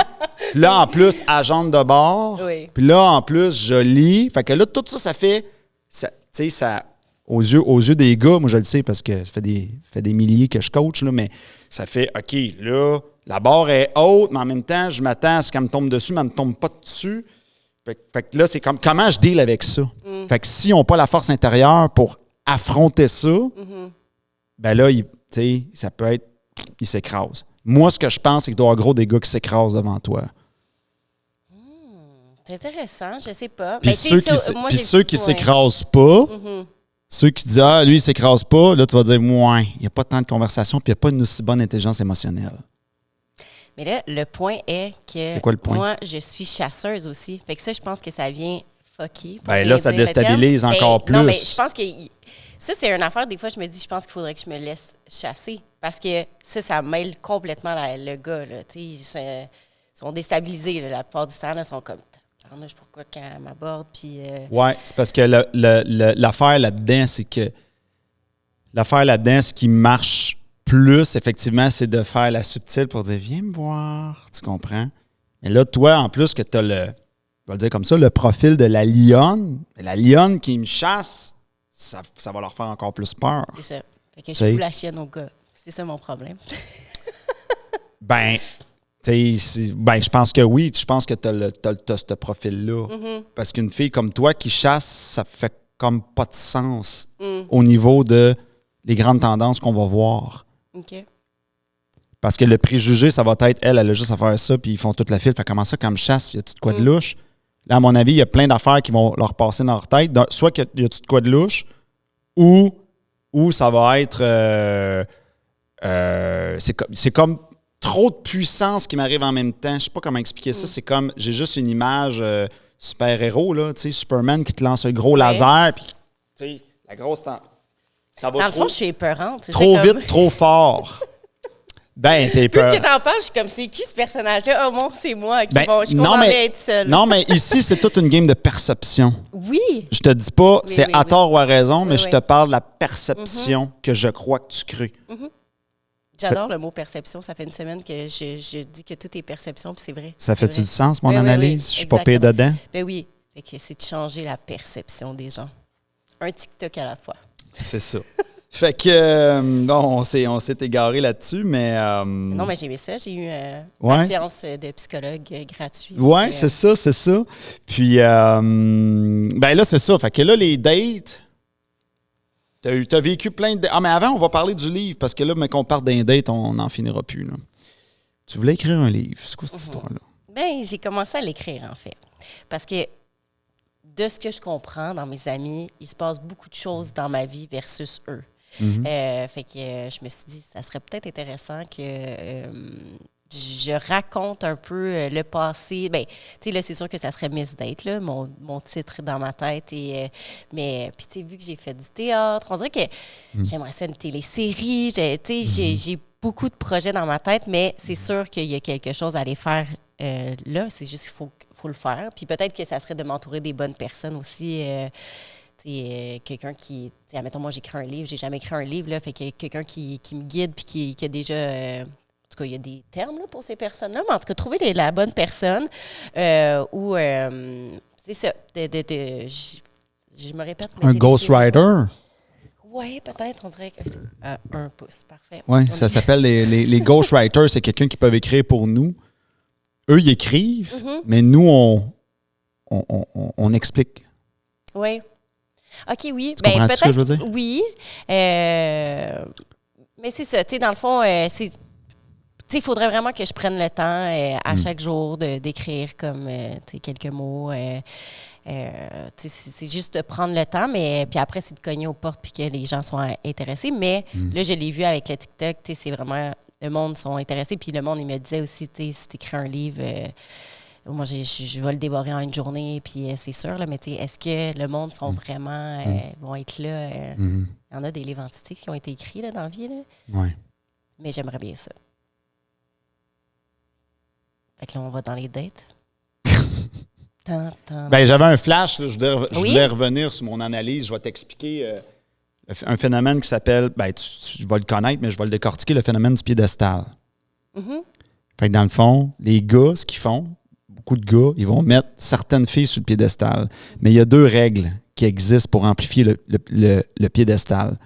Puis là, en plus, à jambe de bord. Oui. Puis là, en plus, jolie. Fait que là, tout ça, ça fait... Tu sais, ça... Aux yeux des gars, moi, je le sais parce que ça fait des milliers que je coach, là, mais ça fait, OK, là, la barre est haute, mais en même temps, je m'attends à ce qu'elle me tombe dessus, mais elle ne me tombe pas dessus. Fait que là, c'est comme, comment je deal avec ça? Fait que s'ils n'ont pas la force intérieure pour affronter ça, ben là, ça peut être... Ils s'écrasent. Moi, ce que je pense, c'est qu'il doit y avoir gros des gars qui s'écrasent devant toi. C'est intéressant, je sais pas. Puis ceux qui s'écrasent pas, ceux qui disent « Ah, lui, il s'écrase pas », là, tu vas dire « Moins, il n'y a pas tant de conversation, puis il n'y a pas une aussi bonne intelligence émotionnelle. » Mais là, le point est que c'est quoi le point? Moi, je suis chasseuse aussi. Fait que ça, je pense que ça vient fucker. Ben là, ça déstabilise encore plus. Non, mais je pense que ça, c'est une affaire, des fois, je me dis, je pense qu'il faudrait que je me laisse chasser. Parce que ça mêle complètement le gars, là. Tu sais, ils sont déstabilisés, là, la plupart du temps, là, ils sont comme... Pourquoi quand elle m'aborde, puis... Oui, c'est parce que l'affaire là-dedans, c'est que... L'affaire là-dedans, ce qui marche plus, effectivement, c'est de faire la subtile pour dire « Viens me voir », tu comprends? Mais là, toi, en plus que tu as je vais le dire comme ça, le profil de la lionne qui me chasse, ça va leur faire encore plus peur. C'est ça. Fait que je fous la chienne au gars. C'est ça mon problème. Je pense que oui. Je pense que tu as ce profil-là. Parce qu'une fille comme toi qui chasse, ça fait comme pas de sens au niveau de les grandes tendances qu'on va voir. OK. Parce que le préjugé, ça va être, elle a juste à faire ça, puis ils font toute la file. Fait comment ça, quand me chasse, y a-tu de quoi de louche? Là, à mon avis, il y a plein d'affaires qui vont leur passer dans leur tête. Soit y a-tu de quoi de louche, ou ça va être c'est comme trop de puissance qui m'arrive en même temps. Je sais pas comment expliquer ça. C'est comme, j'ai juste une image super-héros, là, tu sais, Superman qui te lance un gros laser, puis, tu sais, la grosse... Ça va Dans le fond, je suis épeurante. trop comme... vite, trop fort. Ben, t'es Plus peur. que t'en parles, je suis comme, c'est qui ce personnage-là? Oh mon, c'est moi. Qui Ben, je comprends être seule. non, mais ici, c'est toute une game de perception. Oui. Je te dis pas, c'est à tort ou à raison, mais Oui, je oui. te parle de la perception que je crois que tu crées. J'adore le mot perception. Ça fait une semaine que je dis que tout est perception, puis c'est vrai. Ça C'est fait-tu vrai. du sens, mon Oui, oui, analyse? oui, Je suis pas payé exactement. dedans? Ben oui. Fait que c'est de changer la perception des gens. Un TikTok à la fois. C'est ça. Fait que, bon, on s'est égaré là-dessus, mais... Non, mais j'ai aimé ça. J'ai eu Ouais. ma séance de psychologue gratuite. Ouais, c'est ça, c'est ça. Puis, ben là, c'est ça. Fait que là, les dates, t'as vécu plein de... Ah, mais avant, on va parler du livre, parce que là, mais qu'on parte d'un date, on n'en finira plus, là. Tu voulais écrire un livre. C'est quoi cette histoire-là? Ben, j'ai commencé à l'écrire, en fait. Parce que de ce que je comprends dans mes amis, il se passe beaucoup de choses dans ma vie versus eux. Fait que je me suis dit, ça serait peut-être intéressant que je raconte un peu le passé. Ben, tu sais, là, c'est sûr que ça serait Miss Date, là, mon titre dans ma tête. Mais, puis, tu sais, vu que j'ai fait du théâtre, on dirait que j'aimerais ça une télésérie. Tu sais, j'ai beaucoup de projets dans ma tête, mais c'est sûr qu'il y a quelque chose à aller faire là. C'est juste qu'il faut le faire. Puis peut-être que ça serait de m'entourer des bonnes personnes aussi. Quelqu'un qui... Admettons, moi, j'écris un livre. J'ai jamais écrit un livre, là. Fait qu'il y a quelqu'un qui me guide puis qui a déjà... en tout cas, il y a des termes là, pour ces personnes-là. Mais en tout cas, trouver la bonne personne ou... c'est ça. Je me répète. Un ghostwriter? Oui, peut-être. On dirait que c'est un pouce. Parfait. Oui, ça s'appelle les ghostwriters. C'est quelqu'un qui peut écrire pour nous. Eux, ils écrivent, mais nous, on explique. Oui. OK, oui. Tu comprends ce que je veux dire? Oui. Mais c'est ça. Tu sais, dans le fond, il faudrait vraiment que je prenne le temps à chaque jour d'écrire comme quelques mots. C'est juste de prendre le temps, mais puis après, c'est de cogner aux portes puis que les gens soient intéressés. Mais là, je l'ai vu avec le TikTok, c'est vraiment... Le monde sont intéressés. Puis le monde, il me disait aussi, si tu écris un livre... moi, je vais le dévorer en une journée, puis c'est sûr, là, mais est-ce que le monde sont vraiment, vont être là? Il y en a des livres entités qui ont été écrits là, dans la vie, là. Ouais. Mais j'aimerais bien ça. Fait que là, on va dans les dates. Ben, j'avais un flash, là, je Oui? voulais revenir sur mon analyse. Je vais t'expliquer un phénomène qui s'appelle, ben, tu vas le connaître, mais je vais le décortiquer, le phénomène du piédestal. Fait que dans le fond, les gars, ce qu'ils font, beaucoup de gars, ils vont mettre certaines filles sur le piédestal. Mais il y a 2 règles qui existent pour amplifier le piédestal.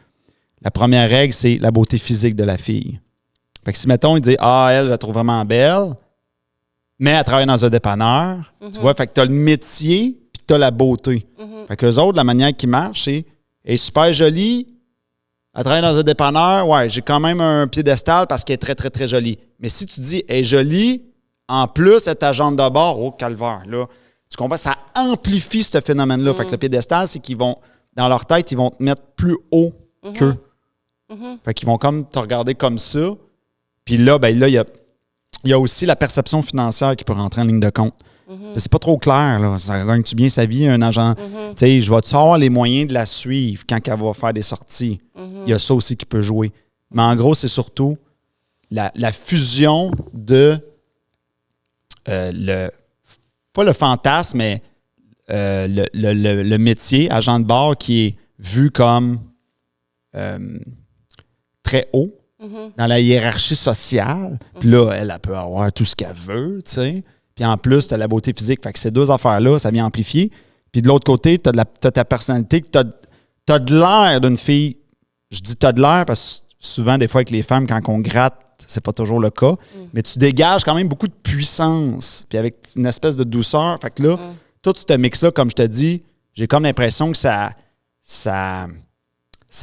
La première règle, c'est la beauté physique de la fille. Fait que si, mettons, il dit « Ah, elle, je la trouve vraiment belle », mais elle travaille dans un dépanneur, tu vois, fait que tu as le métier puis tu as la beauté. Fait qu'eux autres, la manière qui marche, c'est « Elle est super jolie, elle travaille dans un dépanneur, ouais, j'ai quand même un piédestal parce qu'elle est très, très, très jolie. » Mais si tu dis « Elle est jolie », en plus, elle est agente de bord, oh, calvaire, là. Tu comprends? Ça amplifie ce phénomène-là. Fait que le piédestal, c'est qu'ils vont, dans leur tête, ils vont te mettre plus haut qu'eux. Fait qu'ils vont comme te regarder comme ça. Puis là, ben là, il y a aussi la perception financière qui peut rentrer en ligne de compte. C'est pas trop clair, là. Ça gagne-tu bien sa vie, un agent? Tu sais, je vais-tu avoir les moyens de la suivre quand elle va faire des sorties? Il y a ça aussi qui peut jouer. Mais en gros, c'est surtout la fusion de pas le fantasme, mais le métier, agent de bord, qui est vu comme très haut dans la hiérarchie sociale. Puis là, elle peut avoir tout ce qu'elle veut, tu sais. Puis en plus, tu as la beauté physique. Fait que ces 2 affaires-là, ça vient amplifier. Puis de l'autre côté, tu as ta personnalité, tu as de l'air d'une fille. Je dis tu as de l'air parce que souvent, des fois, avec les femmes, quand on gratte, c'est pas toujours le cas. Mais tu dégages quand même beaucoup de puissance. Puis avec une espèce de douceur. Fait que là, tout ce mix-là, comme je te dis, j'ai comme l'impression que ça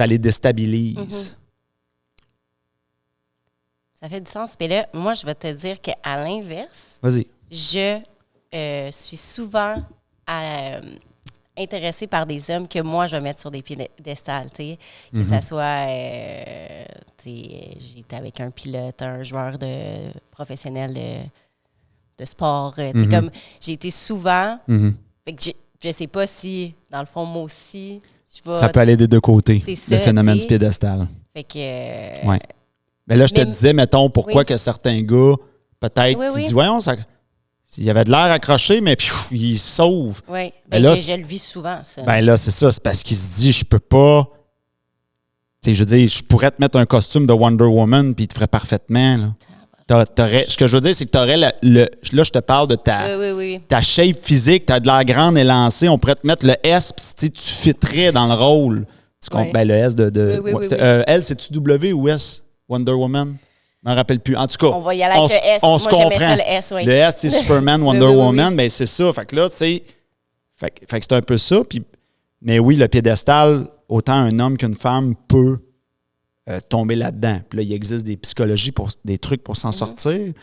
les déstabilise. Ça fait du sens. Mais là, moi, je vais te dire qu'à l'inverse, Vas-y. je suis souvent intéressée par des hommes que moi, je vais mettre sur des piédestals, tu sais. Que ça soit, tu sais, j'étais avec un pilote, un joueur professionnel de sport. Tu sais, comme j'ai été souvent... Fait que je sais pas si, dans le fond, moi aussi, je vais... Ça peut aller des deux côtés, le phénomène t'sais. du piédestal. Fait que... Ouais. Mais là, je te disais, mettons, pourquoi que certains gars, peut-être, tu dis, voyons, ça... Il y avait de l'air accroché, mais puis il se sauve. Oui, ben là, je le vis souvent, ça. Ben là, c'est ça. C'est parce qu'il se dit, je peux pas... Tu sais, je veux dire, je pourrais te mettre un costume de Wonder Woman puis il te ferait parfaitement, là. Ce que je veux dire, c'est que tu aurais là, je te parle de ta shape physique, tu as de l'air grande et lancée. On pourrait te mettre le S, puis tu fitterais dans le rôle. Ben, le S elle, c'est-tu W ou S? Wonder Woman? Je m'en rappelle plus. En tout cas, on va y aller avec le S. On se comprend. Ça, le S, oui. Le S, c'est Superman, Wonder Woman. Ben, c'est ça. Fait que là, tu sais, fait que c'est un peu ça. Puis, mais oui, le piédestal, autant un homme qu'une femme peut tomber là-dedans. Puis là, il existe des psychologies, des trucs pour s'en sortir.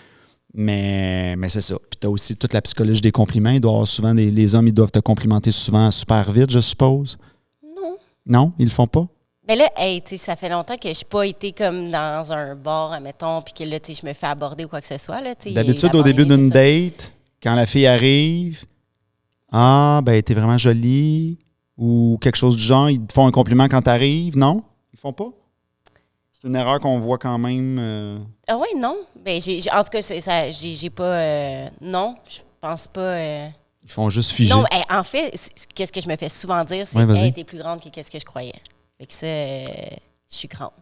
Mais c'est ça. Puis tu as aussi toute la psychologie des compliments. Il doit y avoir souvent les hommes, ils doivent te complimenter souvent super vite, je suppose. Non. Non, ils le font pas? Mais là, hey, ça fait longtemps que je n'ai pas été comme dans un bar, admettons, puis que là, je me fais aborder ou quoi que ce soit. Là, d'habitude, au début d'une date, quand la fille arrive, ben, t'es vraiment jolie, ou quelque chose du genre, ils te font un compliment quand t'arrives, non? Ils font pas? C'est une erreur qu'on voit quand même. Ah oui, non. Ben, en tout cas, j'ai pas... non, je pense pas... Ils font juste figer. Non, en fait, qu'est-ce que je me fais souvent dire, c'est hey, t'es plus grande que qu'est-ce que je croyais. Fait que ça, je suis grande.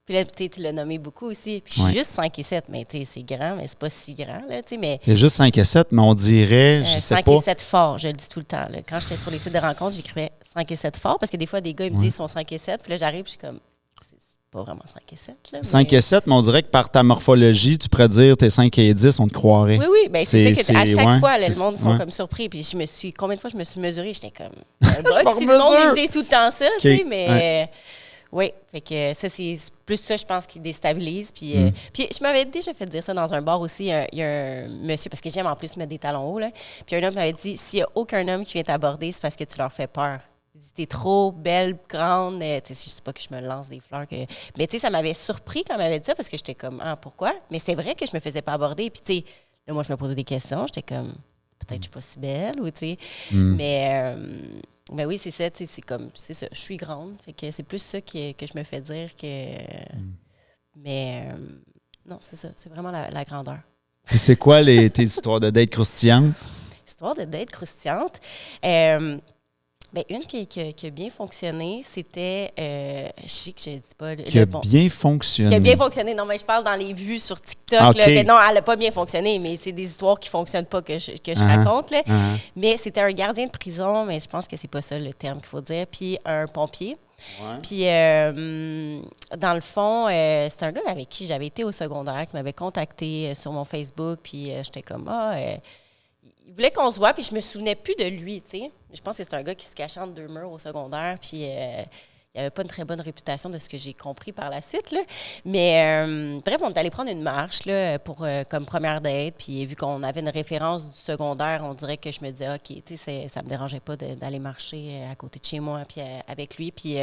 Puis là, tu l'as nommé beaucoup aussi. Puis je suis juste 5 et 7, mais tu sais, c'est grand, mais c'est pas si grand, là, tu sais, mais... C'est juste 5 et 7, mais on dirait, je sais pas... 5 et 7 fort, je le dis tout le temps, là. Quand j'étais sur les sites de rencontres, j'écrivais 5 et 7 fort, parce que des fois, des gars, ils me disent qu'ils sont 5 et 7, puis là, j'arrive, puis je suis comme... C'est pas vraiment 5 et 7, là. 5 et 7, mais on dirait que par ta morphologie, tu pourrais dire t'es 5 et 10, on te croirait. Oui, bien c'est ça qu'à chaque fois, là, le monde sont ouais. comme surpris. Puis combien de fois je me suis mesurée, j'étais comme... Si le monde me dit tout le temps ça, tu sais, mais... Ouais. Oui, fait que ça, c'est plus ça, je pense, qui déstabilise. Puis, puis je m'avais déjà fait dire ça dans un bar aussi. Il y a un monsieur, parce que j'aime en plus mettre des talons hauts, là. Puis un homme m'avait dit, s'il n'y a aucun homme qui vient t'aborder, c'est parce que tu leur fais peur. Il dit, t'es trop belle, grande. Tu sais, je sais pas que je me lance des fleurs. Mais tu sais, ça m'avait surpris quand il m'avait dit ça, parce que j'étais comme, pourquoi? Mais c'était vrai que je me faisais pas aborder. Puis tu sais, là, moi, je me posais des questions. J'étais comme, peut-être que je suis pas si belle, ou tu sais. Mais oui, c'est ça, tu sais, c'est ça, je suis grande, fait que c'est plus ça que je me fais dire que... Mais non, c'est ça, c'est vraiment la grandeur. Puis c'est quoi tes histoires de date croustillantes? Histoire de date croustillante? Bien, une qui a bien fonctionné, c'était... je sais que je ne dis pas... Bien fonctionné. Qui a bien fonctionné. Non, mais je parle dans les vues sur TikTok. Okay. Là, non, elle n'a pas bien fonctionné, mais c'est des histoires qui ne fonctionnent pas que je raconte. Là. Mais c'était un gardien de prison, mais je pense que c'est pas ça le terme qu'il faut dire, puis un pompier. Ouais. Puis, dans le fond, c'est un gars avec qui j'avais été au secondaire, qui m'avait contacté sur mon Facebook, puis j'étais comme, il voulait qu'on se voit, puis je me souvenais plus de lui, tu sais. Je pense que c'est un gars qui se cachait entre deux murs au secondaire, puis il n'avait pas une très bonne réputation de ce que j'ai compris par la suite, là. Mais bref, on est allé prendre une marche, là, comme première date, puis vu qu'on avait une référence du secondaire, on dirait que je me disais, OK, tu sais, ça me dérangeait pas d'aller marcher à côté de chez moi, puis avec lui, puis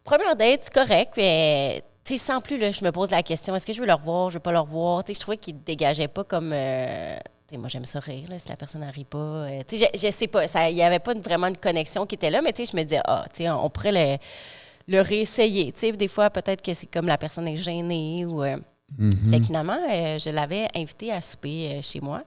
première date, c'est correct, mais... Tu sais, sans plus, là, je me pose la question, est-ce que je veux le revoir, je veux pas le revoir? Tu sais, je trouvais qu'il dégageait pas comme... tu sais, moi, j'aime ça rire, là, si la personne n'arrive pas. Tu sais, je sais pas, il n'y avait pas vraiment une connexion qui était là, mais tu sais, je me disais, tu sais, on pourrait le réessayer. Tu sais, des fois, peut-être que c'est comme la personne est gênée ou... Fait que finalement, je l'avais invité à souper chez moi,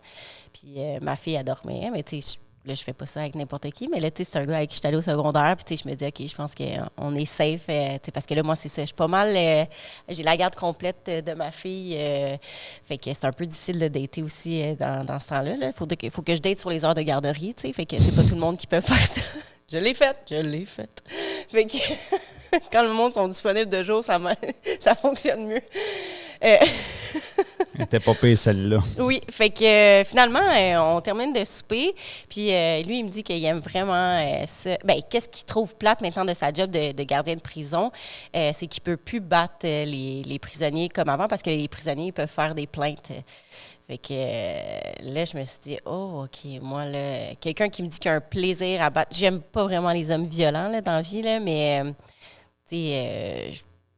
puis ma fille, elle dormait, mais tu sais, là, je fais pas ça avec n'importe qui, mais là, tu sais, c'est un gars avec qui je suis allée au secondaire, puis tu sais, je me dis, OK, je pense qu'on est safe, tu sais, parce que là, moi, c'est ça, je suis pas mal, j'ai la garde complète de ma fille, fait que c'est un peu difficile de dater aussi dans ce temps-là, là. Il faut que je date sur les heures de garderie, tu sais, fait que c'est pas tout le monde qui peut faire ça. Je l'ai fait. Fait que quand le monde sont disponibles de jour, ça fonctionne mieux. Elle était pas payée, celle-là. Oui, fait que finalement, on termine de souper, puis lui, il me dit qu'il aime vraiment ça. Bien, qu'est-ce qu'il trouve plate maintenant de sa job de gardien de prison? C'est qu'il peut plus battre les prisonniers comme avant, parce que les prisonniers peuvent faire des plaintes. Fait que là, je me suis dit, oh, OK, moi, là, quelqu'un qui me dit qu'il a un plaisir à battre. J'aime pas vraiment les hommes violents là, dans la vie, là, mais tu sais,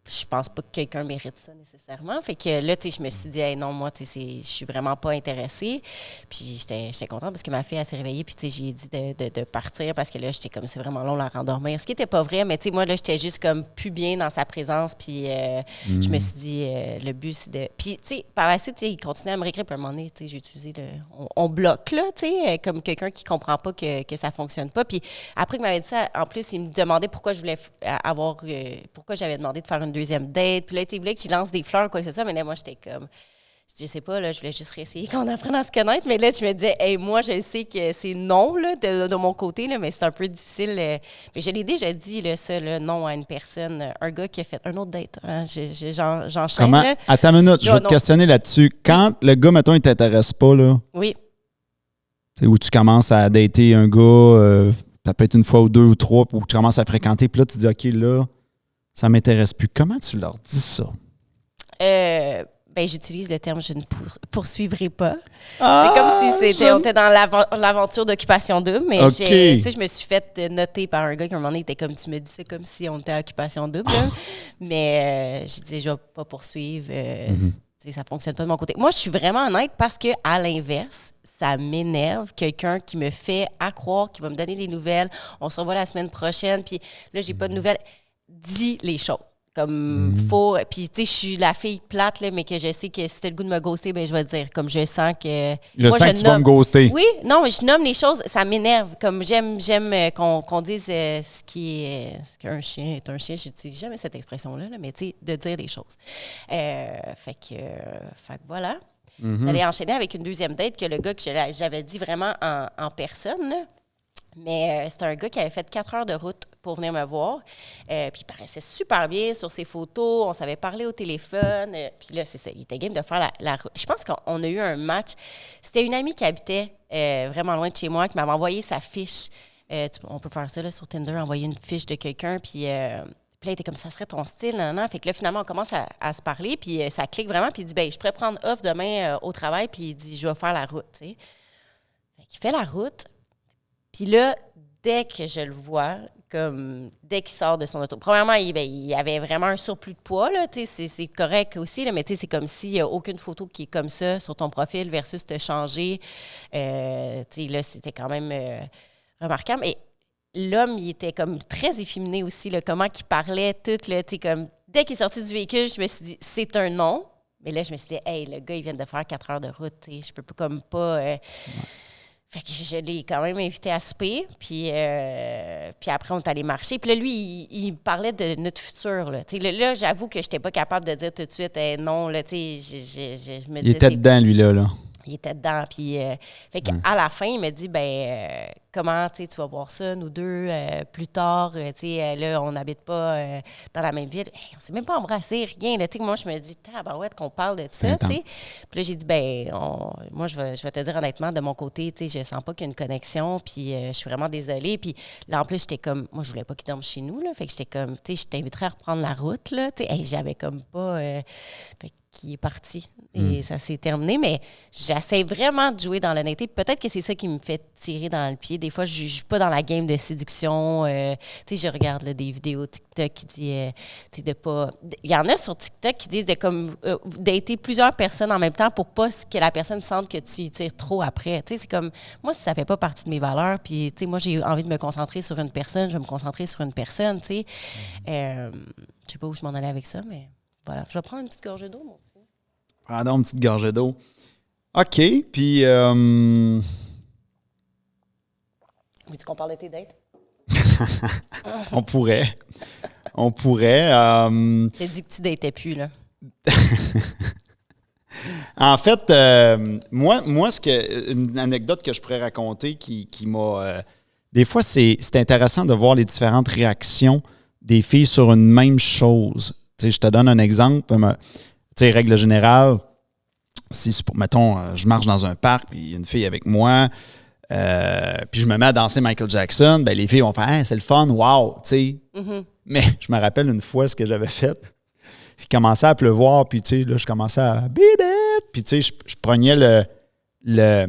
je pense pas que quelqu'un mérite ça nécessairement. Fait que là, tu sais, je me suis dit, hey, non, moi, tu sais, je suis vraiment pas intéressée. Puis j'étais contente parce que ma fille, elle s'est réveillée. Puis, tu sais, j'ai dit de partir parce que là, j'étais comme, c'est vraiment long la rendormir. Ce qui était pas vrai, mais tu sais, moi, là, j'étais juste comme plus bien dans sa présence. Puis je me suis dit, le but, c'est de. Puis, tu sais, par la suite, tu sais, il continuait à me réécrire. Puis à un moment donné, tu sais, j'ai utilisé le. On bloque, là, tu sais, comme quelqu'un qui comprend pas que ça fonctionne pas. Puis après qu'il m'avait dit ça, en plus, il me demandait pourquoi je voulais avoir. Pourquoi j'avais demandé de faire une deuxième date. Puis là, il voulait que j'y lance des fleurs ou quoi que ce soit. Mais là, moi, j'étais comme... Je sais pas, là, je voulais juste réessayer qu'on apprenne à se connaître. Mais là, je me disais, hey, moi, je sais que c'est non, là, de mon côté, là, mais c'est un peu difficile. Mais je l'ai déjà dit, là, ça, là, non à une personne, un gars qui a fait un autre date. Hein, j'enchaîne. Comment? Là. Attends une minute, je vais te questionner là-dessus. Quand le gars, mettons, il t'intéresse pas, là... Oui. C'est où tu commences à dater un gars, ça peut être une fois ou deux ou trois, où tu commences à fréquenter, puis là, tu dis, OK, là... Ça m'intéresse plus. Comment tu leur dis ça? Ben, j'utilise le terme « je ne poursuivrai pas ». C'est comme si on était dans l'aventure d'Occupation Double, mais okay. Je me suis fait noter par un gars qui, à un moment donné, était comme, tu me dis ça comme si on était à Occupation Double. Mais j'ai dit, je ne vais pas poursuivre. Ça ne fonctionne pas de mon côté. Moi, je suis vraiment honnête parce que, à l'inverse, ça m'énerve. Quelqu'un qui me fait croire qu'il va me donner des nouvelles. On se revoit la semaine prochaine, puis là, j'ai pas de nouvelles. Dis les choses. Comme faut. Puis, tu sais, je suis la fille plate, là, mais que je sais que si t'as le goût de me ghoster, ben je vais te dire. Comme je sens que. Je sens que tu vas me ghoster. Oui, non, mais je nomme les choses, ça m'énerve. Comme j'aime qu'on dise ce qu'un chien est un chien. J'utilise jamais cette expression-là, là, mais tu sais, de dire les choses. Fait que voilà. J'allais enchaîner avec une deuxième date que le gars que j'avais dit vraiment en personne, là. Mais c'était un gars qui avait fait 4 heures de route pour venir me voir. Puis il paraissait super bien sur ses photos. On savait parler au téléphone. Puis là, c'est ça. Il était game de faire la route. Je pense qu'on a eu un match. C'était une amie qui habitait vraiment loin de chez moi, qui m'avait envoyé sa fiche. On peut faire ça là, sur Tinder, envoyer une fiche de quelqu'un. Puis là, il était comme, ça serait ton style. Non. Fait que là, finalement, on commence à se parler. Puis ça clique vraiment. Puis il dit, ben je pourrais prendre off demain au travail. Puis il dit, je vais faire la route. T'sais. Fait qu'il fait la route. Puis là, dès que je le vois, comme dès qu'il sort de son auto, premièrement, il avait vraiment un surplus de poids, là, c'est correct aussi, là, mais c'est comme s'il n'y a aucune photo qui est comme ça sur ton profil versus te changer. Là, c'était quand même remarquable. Et l'homme, il était comme très efféminé aussi, là, comment il parlait, tout, là, comme dès qu'il est sorti du véhicule, je me suis dit, c'est un non. Mais là, je me suis dit, hey, le gars, il vient de faire 4 heures de route, je peux comme pas... Fait que je l'ai quand même invité à souper, puis après, on est allé marcher. Puis là, lui, il parlait de notre futur. Là, j'avoue que je n'étais pas capable de dire tout de suite non. Là, je me disais, il était dedans, lui, là. Il était dedans. Puis, fait qu'à la fin, il m'a dit, comment tu vas voir ça, nous deux, plus tard. Là, on n'habite pas dans la même ville. On ne s'est même pas embrassé, rien. Là, moi, je me dis, tabarouette, qu'on parle de ça. Puis là, j'ai dit, moi, je vais te dire honnêtement, de mon côté, je ne sens pas qu'il y a une connexion. Puis, je suis vraiment désolée. Puis là, en plus, j'étais comme, moi, je voulais pas qu'il dorme chez nous. Là, fait que j'étais comme, je t'inviterais à reprendre la route. Là, j'avais comme pas. Qui est parti. Et ça s'est terminé. Mais j'essaie vraiment de jouer dans l'honnêteté. Peut-être que c'est ça qui me fait tirer dans le pied. Des fois, je ne joue pas dans la game de séduction. Je regarde là, des vidéos TikTok qui disent de pas... Il y en a sur TikTok qui disent de comme dater plusieurs personnes en même temps pour pas que la personne sente que tu y tires trop après. C'est comme... Moi, si ça ne fait pas partie de mes valeurs, puis moi, j'ai envie de me concentrer sur une personne, je vais me concentrer sur une personne. Je ne sais pas où je m'en allais avec ça, mais... Voilà, je vais prendre une petite gorgée d'eau, moi aussi. Prends donc une petite gorgée d'eau. OK, puis... Veux-tu qu'on parle de tes dates? On pourrait. On pourrait. J'ai dit que tu datais plus, là. En fait, moi une anecdote que je pourrais raconter qui m'a... des fois, c'est intéressant de voir les différentes réactions des filles sur une même chose. Tu sais, je te donne un exemple. Tu sais, règle générale, si, mettons, je marche dans un parc, puis il y a une fille avec moi, puis je me mets à danser Michael Jackson, ben les filles vont faire hey, « c'est le fun, wow! » tu sais. Mais je me rappelle une fois ce que j'avais fait. il commençait à pleuvoir, puis tu sais, là, je commençais à « beat it », puis tu sais, je prenais le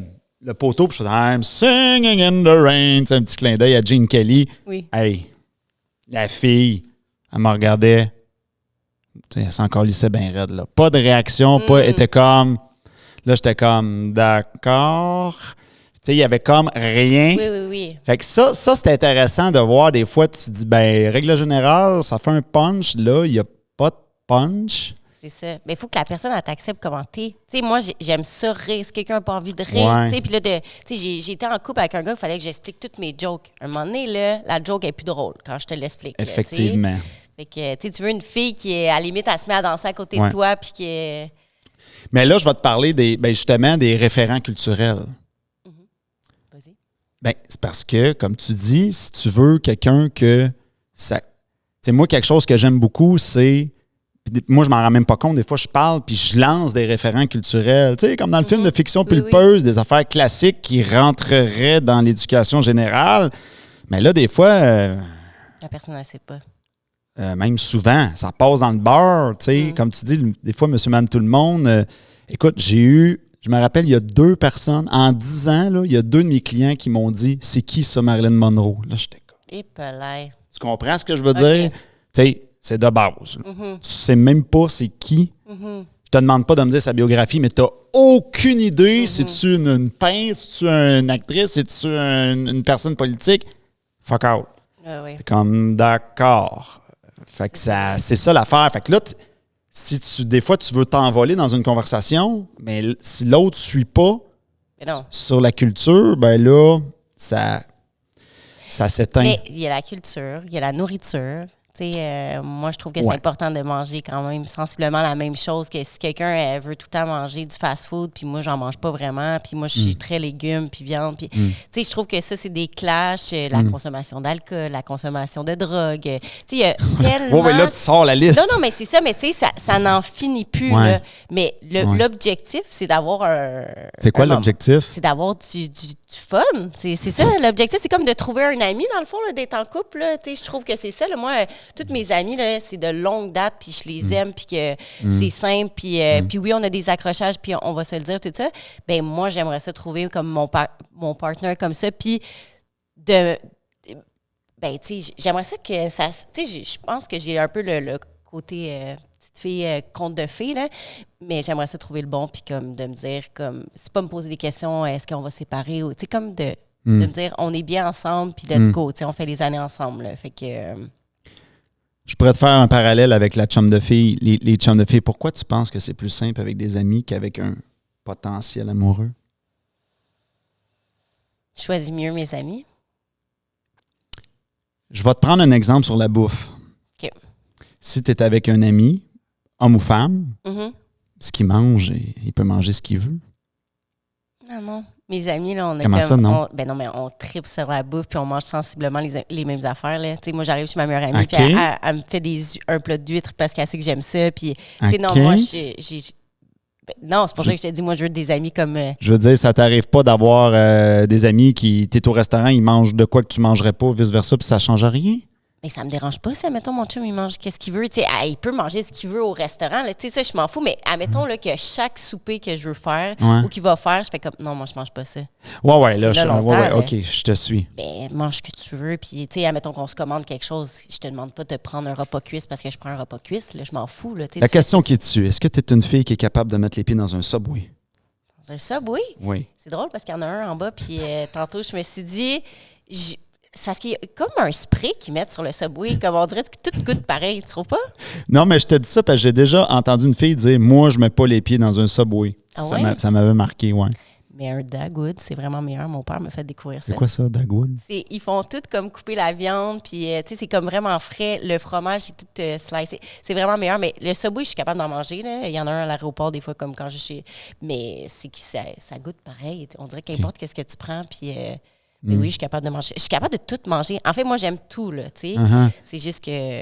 poteau, puis je faisais « I'm singing in the rain », tu sais, un petit clin d'œil à Gene Kelly. Oui. Hey, la fille, elle me regardait, tu sais, elle s'en calissait bien raide, là. Pas de réaction, elle était comme... Là, j'étais comme « d'accord ». Tu sais, il y avait comme rien. Oui. Fait que ça c'est intéressant de voir des fois, tu te dis, ben, règle générale, ça fait un punch. Là, il n'y a pas de punch. C'est ça. Mais il faut que la personne elle t'accepte comment t'es. Tu sais, moi, j'aime ça rire. Si quelqu'un n'a pas envie de rire, tu sais, puis là, j'ai été en couple avec un gars, il fallait que j'explique toutes mes jokes. À un moment donné, là, la joke est plus drôle quand je te l'explique. Effectivement. Là, fait que, tu veux une fille qui est, à la limite, elle se met à danser à côté de toi, puis qui est... Mais là, je vais te parler justement des référents culturels. Vas-y. Ben, c'est parce que, comme tu dis, si tu veux quelqu'un que ça. Tu sais, moi, quelque chose que j'aime beaucoup, c'est. Moi, je m'en rends même pas compte. Des fois, je parle puis je lance des référents culturels. Tu sais, comme dans le film de fiction pulpeuse, des affaires classiques qui rentreraient dans l'éducation générale. Mais là, des fois. La personne ne sait pas. Même souvent, ça passe dans le bar. Tu sais, comme tu dis, des fois, monsieur, madame, tout le monde. Écoute, je me rappelle, il y a 2 personnes, en 10 ans, là, il y a 2 de mes clients qui m'ont dit « C'est qui ça, Marilyn Monroe? » Là, j'étais comme... Tu comprends ce que je veux dire? Tu sais, c'est de base. Tu sais même pas c'est qui. Je te demande pas de me dire sa biographie, mais tu n'as aucune idée si tu une peintre, si tu une actrice, si tu une personne politique. Fuck out. Oui. C'est comme d'accord. Fait que c'est ça l'affaire. Fait que là, des fois, tu veux t'envoler dans une conversation, mais si l'autre ne suit pas sur la culture, ben là, ça s'éteint. Mais il y a la culture, il y a la nourriture. Moi, je trouve que c'est important de manger quand même sensiblement la même chose que si quelqu'un veut tout le temps manger du fast-food, puis moi, j'en mange pas vraiment, puis moi, je suis très légumes, puis viande. Puis, je trouve que ça, c'est des clashs, la consommation d'alcool, la consommation de drogue. Il y a tellement... Oui, là, tu sors la liste. Non, mais c'est ça, mais ça n'en finit plus. Là. Mais l'objectif, c'est d'avoir un... C'est quoi l'objectif? C'est d'avoir du fun. C'est ça, l'objectif. C'est comme de trouver un ami, dans le fond, là, d'être en couple. Je trouve que c'est ça. Là. Moi, toutes mes amies, là, c'est de longue date, puis je les aime, puis que c'est simple, puis oui, on a des accrochages, puis on va se le dire, tout ça. Ben moi, j'aimerais ça trouver comme mon partenaire comme ça, puis j'aimerais ça que ça... Tu sais, je pense que j'ai un peu le côté... petite fille conte de fées, là. Mais j'aimerais ça trouver le bon, puis comme de me dire, comme, c'est pas me poser des questions, est-ce qu'on va se séparer, ou, tu sais, comme de me dire, on est bien ensemble, puis let's go, tu sais, on fait les années ensemble, là. Fait que... Je pourrais te faire un parallèle avec la chum de filles, les chums de filles. Pourquoi tu penses que c'est plus simple avec des amis qu'avec un potentiel amoureux? Je choisis mieux mes amis. Je vais te prendre un exemple sur la bouffe. OK. Si tu es avec un ami, homme ou femme, ce qu'il mange, il peut manger ce qu'il veut. Non. Mes amis, là, on a Comment ça, non? On tripe sur la bouffe puis on mange sensiblement les mêmes affaires. Là. Moi, j'arrive chez ma meilleure amie puis elle me fait un plat d'huîtres parce qu'elle sait que j'aime ça. Puis, non, moi, non, c'est pour ça que je te dis, moi, je veux des amis comme... Je veux dire, ça t'arrive pas d'avoir des amis qui... T'es au restaurant, ils mangent de quoi que tu mangerais pas, vice-versa, puis ça change rien? Mais ça me dérange pas, ça. Mettons, mon chum, il mange qu'est-ce qu'il veut. Il peut manger ce qu'il veut au restaurant. Là, ça, je m'en fous. Mais admettons là, que chaque souper que je veux faire ou qu'il va faire, je fais comme, non, moi, je mange pas ça. Ouais, là, OK, je te suis. Ben, mange ce que tu veux. Puis, admettons qu'on se commande quelque chose, je te demande pas de prendre un repas cuisse parce que je prends un repas cuisse. Là, je m'en fous. Là, la question qui est dessus, est-ce que tu es une fille qui est capable de mettre les pieds dans un Subway? Dans un Subway? Oui. C'est drôle parce qu'il y en a un en bas. Puis, tantôt, je me suis dit... C'est parce qu'il y a comme un spray qu'ils mettent sur le Subway, comme on dirait que tout goûte pareil, tu trouves pas? Non, mais je te dis ça parce que j'ai déjà entendu une fille dire « Moi, je mets pas les pieds dans un Subway. » Ça m'avait marqué, ouais. Mais un Dagwood, c'est vraiment meilleur. Mon père m'a fait découvrir ça. C'est quoi ça, Dagwood? Ils font tout comme couper la viande, puis c'est comme vraiment frais. Le fromage, c'est tout slicé. C'est vraiment meilleur. Mais le Subway, je suis capable d'en manger. Là. Il y en a un à l'aéroport, des fois, comme quand je suis... Mais c'est que ça goûte pareil. On dirait qu'importe qu'est-ce que tu prends, puis... Mais oui, je suis capable de manger. Je suis capable de tout manger. En fait, moi, j'aime tout, là, tu sais. C'est juste que...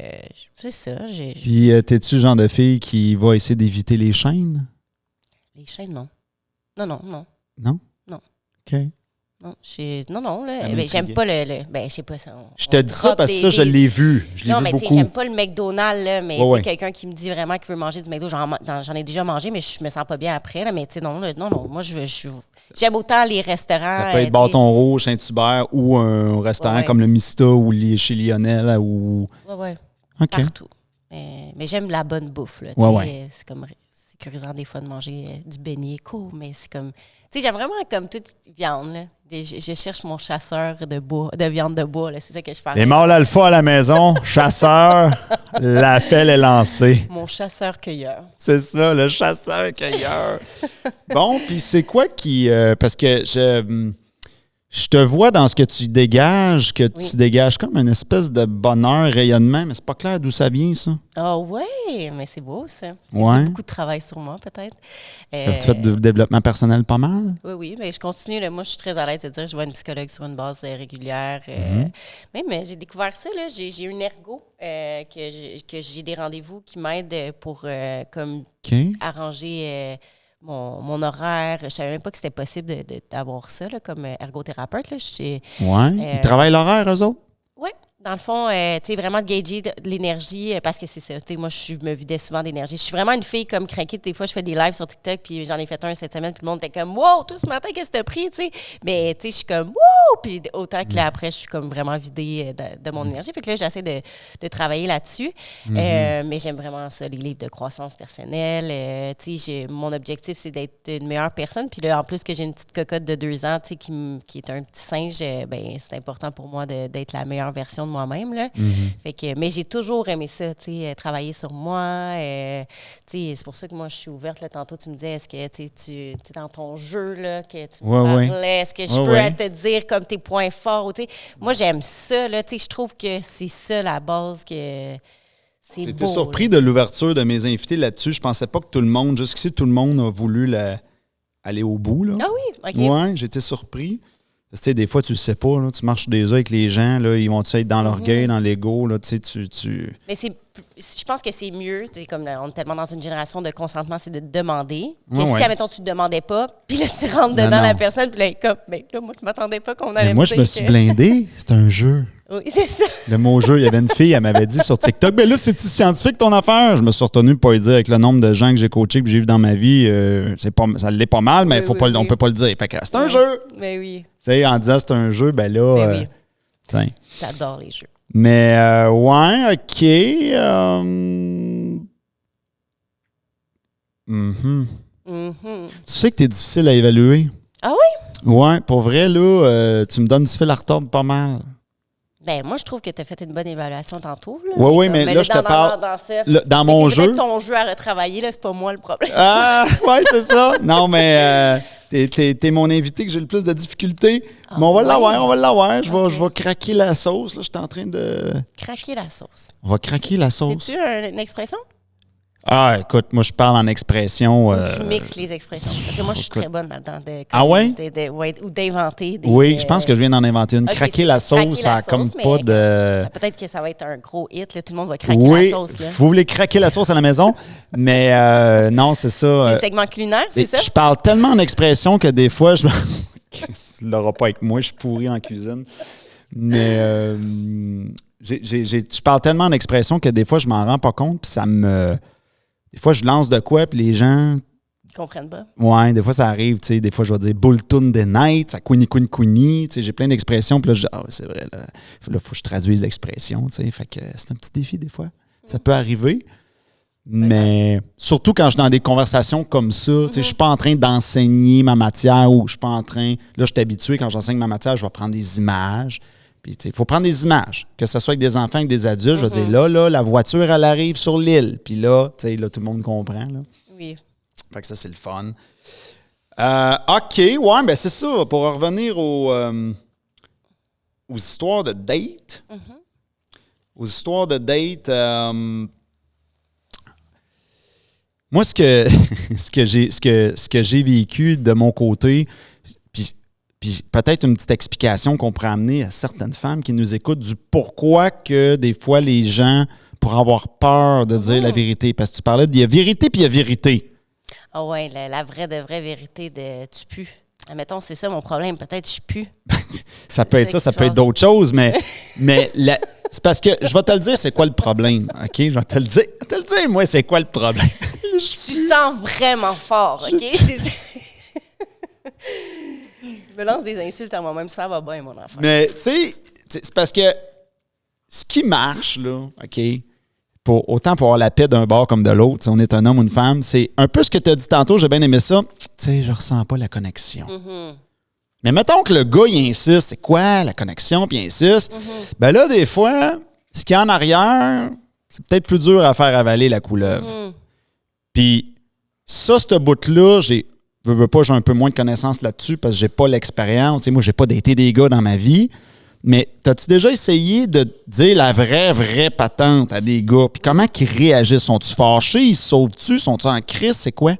C'est ça. Puis, t'es-tu le genre de fille qui va essayer d'éviter les chaînes? Les chaînes, non. Non. Non? Non. OK. Non, là, Ça ben, m'intriguait. j'aime pas ben, je sais pas ça. Je te dis ça parce que ça, je l'ai vu. Je l'ai Non, vu mais tu sais, beaucoup. j'aime pas le McDonald's, là, mais Ouais, ouais. quelqu'un qui me dit vraiment qu'il veut manger du McDo, j'en ai déjà mangé, mais je me sens pas bien après, là, mais tu sais, non, moi, j'aime autant les restaurants. Ça peut être Bâton Rouge, Saint-Hubert ou un restaurant Ouais. comme le Mista ou chez Lionel ou... Ouais, OK. partout. Mais j'aime la bonne bouffe, là, tu Ouais, sais, ouais. c'est comme sécurisant des fois de manger du beignet court, mais c'est comme... Tu sais, j'aime vraiment comme toute viande, là. Je cherche mon chasseur de viande de bois, là, c'est ça que je fais. Les mâles alpha à la maison, chasseur, l'appel est lancé. Mon chasseur-cueilleur. C'est ça, le chasseur-cueilleur. Bon, puis c'est quoi qui... parce que je te vois dans ce que tu dégages, que Oui. tu dégages comme une espèce de bonheur, rayonnement, mais c'est pas clair d'où ça vient, ça. Ah ouais, mais c'est beau, ça. C'est Ouais. beaucoup de travail sur moi, peut-être. Tu fais du développement personnel pas mal? Oui, mais je continue. Là, moi, je suis très à l'aise de dire que je vois une psychologue sur une base régulière. Même, j'ai découvert ça. Là, j'ai une ergo que j'ai des rendez-vous qui m'aident pour comme OK. arranger mon horaire. Je savais même pas que c'était possible d'avoir ça là, comme ergothérapeute. Là. Ouais. Ils travaillent l'horaire, eux autres? Oui. Dans le fond, tu sais, vraiment de gager de l'énergie, parce que c'est ça. Tu sais, moi, je me vidais souvent d'énergie. Je suis vraiment une fille comme craquée. Des fois, je fais des lives sur TikTok, puis j'en ai fait un cette semaine, puis le monde était comme « Wow, tout ce matin, qu'est-ce que t'as pris? » Tu sais. Mais, tu sais, je suis comme « Wow! » Puis autant que là, après, je suis comme vraiment vidée de mon énergie. Fait que là, j'essaie de travailler là-dessus. Mais j'aime vraiment ça, les livres de croissance personnelle. Tu sais, mon objectif, c'est d'être une meilleure personne. Puis là, en plus que j'ai une petite cocotte de 2 ans, tu sais, qui est un petit singe, ben c'est important pour moi d'être la meilleure version de moi-même, là. Fait que, mais j'ai toujours aimé ça, tu sais, travailler sur moi. Tu sais, c'est pour ça que moi, je suis ouverte. Là, tantôt, tu me disais, est-ce que tu es dans ton jeu, là, que tu me parlais, est-ce que je peux te dire comme tes points forts? Tu sais, moi, j'aime ça, là, tu sais, je trouve que c'est ça la base que... C'est J'étais beau, surpris là. de l'ouverture de mes invités là-dessus. Je pensais pas que tout le monde, jusqu'ici, tout le monde a voulu aller au bout, là. Ah oui? OK. Ouais, j'étais surpris. Tu sais, des fois, tu le sais pas, là, tu marches des œufs avec les gens, là, ils vont-tu être dans l'orgueil, dans l'ego, là, tu sais, tu... Mais je pense que c'est mieux, tu sais, comme on est tellement dans une génération de consentement, c'est de demander. Que Ouais, si, ouais. admettons, tu ne demandais pas, puis là, tu rentres dedans Non. la personne, puis là, elle est comme, mais là, moi, je m'attendais pas qu'on allait Mais moi, me je dire me suis que- blindé. C'est un jeu. Oui, c'est ça. Le mot jeu, il y avait une fille, elle m'avait dit sur TikTok, ben là, c'est-tu scientifique ton affaire? Je me suis retenu pour pas le dire avec le nombre de gens que j'ai coachés que j'ai vu dans ma vie. Ça l'est pas mal, mais Oui, faut oui, pas, oui. on peut pas le dire. Fait que c'est un Oui. jeu. Mais oui, Tu sais, en disant c'est un jeu, ben là. mais oui, Tiens. j'adore les jeux. Mais ouais, OK. Mhm. Mhm. Tu sais que t'es difficile à évaluer. Ah oui? Ouais, pour vrai, là, tu me donnes du fil à retordre pas mal. Ben, moi, je trouve que tu as fait une bonne évaluation tantôt. Là, Oui, oui, comme- mais là, je te parle- Dans, ça. Dans Mais mon c'est vrai jeu. que ton jeu à retravailler, là, c'est pas moi le problème. Ah, ouais, c'est ça. Non, mais t'es mon invité que j'ai le plus de difficultés. Ah, mais on va ouais? l'avoir, on va l'avoir. Ok. Je vais craquer la sauce. Là, je suis en train de... Craquer la sauce. On va craquer la sauce. C'est-tu une expression? Ah, écoute, moi, je parle en expression... Ou tu mixes les expressions? Parce que moi, je suis écoute. très bonne là-dedans. Ah ouais? Ouais, ou d'inventer des... Oui, je pense que je viens d'en inventer une. Ok, Craquer c'est la ça, craquer sauce, ça la a comme sauce, pas mais de... Ça, peut-être que ça va être un gros hit. Là, tout le monde va craquer Oui, la sauce. Là. vous voulez craquer la sauce à la maison, mais non, c'est ça. C'est le segment culinaire, c'est ça? Je parle tellement en expression que des fois, je tu l'auras pas avec moi, je suis pourri en cuisine. Mais je parle tellement en expression que des fois, je m'en rends pas compte, puis ça me... Des fois, je lance de quoi, puis les gens... Ils comprennent pas. Ouais, des fois, ça arrive, tu sais. Des fois, je vais dire « Bulltoon des nights », ça « Kuni kuni kuni », tu sais, j'ai plein d'expressions, puis là, je dis « Ah, ouais, c'est vrai, là, faut que je traduise l'expression », tu sais. Fait que c'est un petit défi, des fois. Ça peut arriver. Mais surtout quand je suis dans des conversations comme ça, tu sais, je suis pas en train d'enseigner ma matière ou je suis pas en train... Là, je suis habitué, quand j'enseigne ma matière, je vais prendre des images. Puis, tu sais, il faut prendre des images, que ce soit avec des enfants, avec des adultes. Je vais dire, là, la voiture, elle arrive sur l'île. Puis là, tu sais, là, tout le monde comprend, là. Oui. Fait que ça, c'est le fun. OK, ouais, ben c'est ça. Pour revenir aux histoires de date. Aux histoires de date, moi, ce que j'ai vécu de mon côté, puis peut-être une petite explication qu'on pourrait amener à certaines femmes qui nous écoutent du pourquoi que des fois les gens pourraient avoir peur de dire la vérité. Parce que tu parlais, il y a vérité puis il y a vérité. Ah ouais, la vraie de vraie vérité de tu pues. Admettons, c'est ça mon problème. Peut-être que je pue. Ça peut être ça peut être d'autres choses, mais c'est parce que je vais te le dire, c'est quoi le problème, OK? Je vais te le dire, moi, c'est quoi le problème. Tu sens vraiment fort, OK? C'est ça. Je me lance des insultes à moi-même, ça va bien, mon enfant. Mais, tu sais, c'est parce que ce qui marche, là, OK, autant pour avoir la paix d'un bord comme de l'autre, si on est un homme ou une femme, c'est un peu ce que tu as dit tantôt, j'ai bien aimé ça. Tu sais, je ressens pas la connexion. Mm-hmm. Mais mettons que le gars, il insiste, c'est quoi la connexion, puis il insiste. Mm-hmm. Ben là, des fois, ce qu'il y a en arrière, c'est peut-être plus dur à faire avaler la couleuvre. Mm-hmm. Puis ça, ce bout-là, j'ai un peu moins de connaissances là-dessus parce que j'ai pas l'expérience. Tu sais, moi, j'ai pas daté des gars dans ma vie. Mais t'as-tu déjà essayé de dire la vraie patente à des gars? Puis comment qu'ils réagissent? Sont-ils fâchés? Ils se sauvent-tu? Sont-ils en crise? C'est quoi?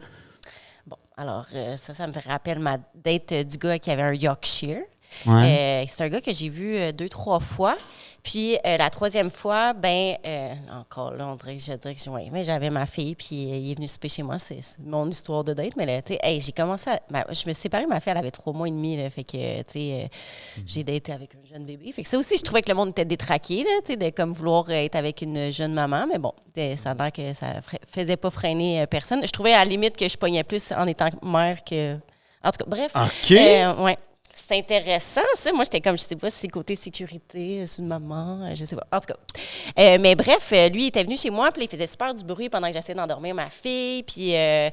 Bon, alors, ça me rappelle ma date du gars qui avait un Yorkshire. Ouais. C'est un gars que j'ai vu 2-3 fois. Puis la troisième fois, encore là, on dirait que ouais, mais j'avais ma fille, puis il est venu souper chez moi. C'est mon histoire de date. Mais là, tu sais, j'ai commencé je me suis séparée, ma fille, elle avait 3 mois et demi. Là, fait que, tu sais, j'ai daté avec un jeune bébé. Fait que ça aussi, je trouvais que le monde était détraqué, là, tu sais, de comme vouloir être avec une jeune maman. Mais bon, ça a l'air que ça faisait pas freiner personne. Je trouvais à la limite que je pognais plus en étant mère que. En tout cas, bref. OK. Ouais. C'est intéressant, ça. Moi, j'étais comme, je sais pas si c'est côté sécurité, c'est une maman, je sais pas. En tout cas. Mais bref, lui, il était venu chez moi, puis il faisait super du bruit pendant que j'essayais d'endormir ma fille. Puis là,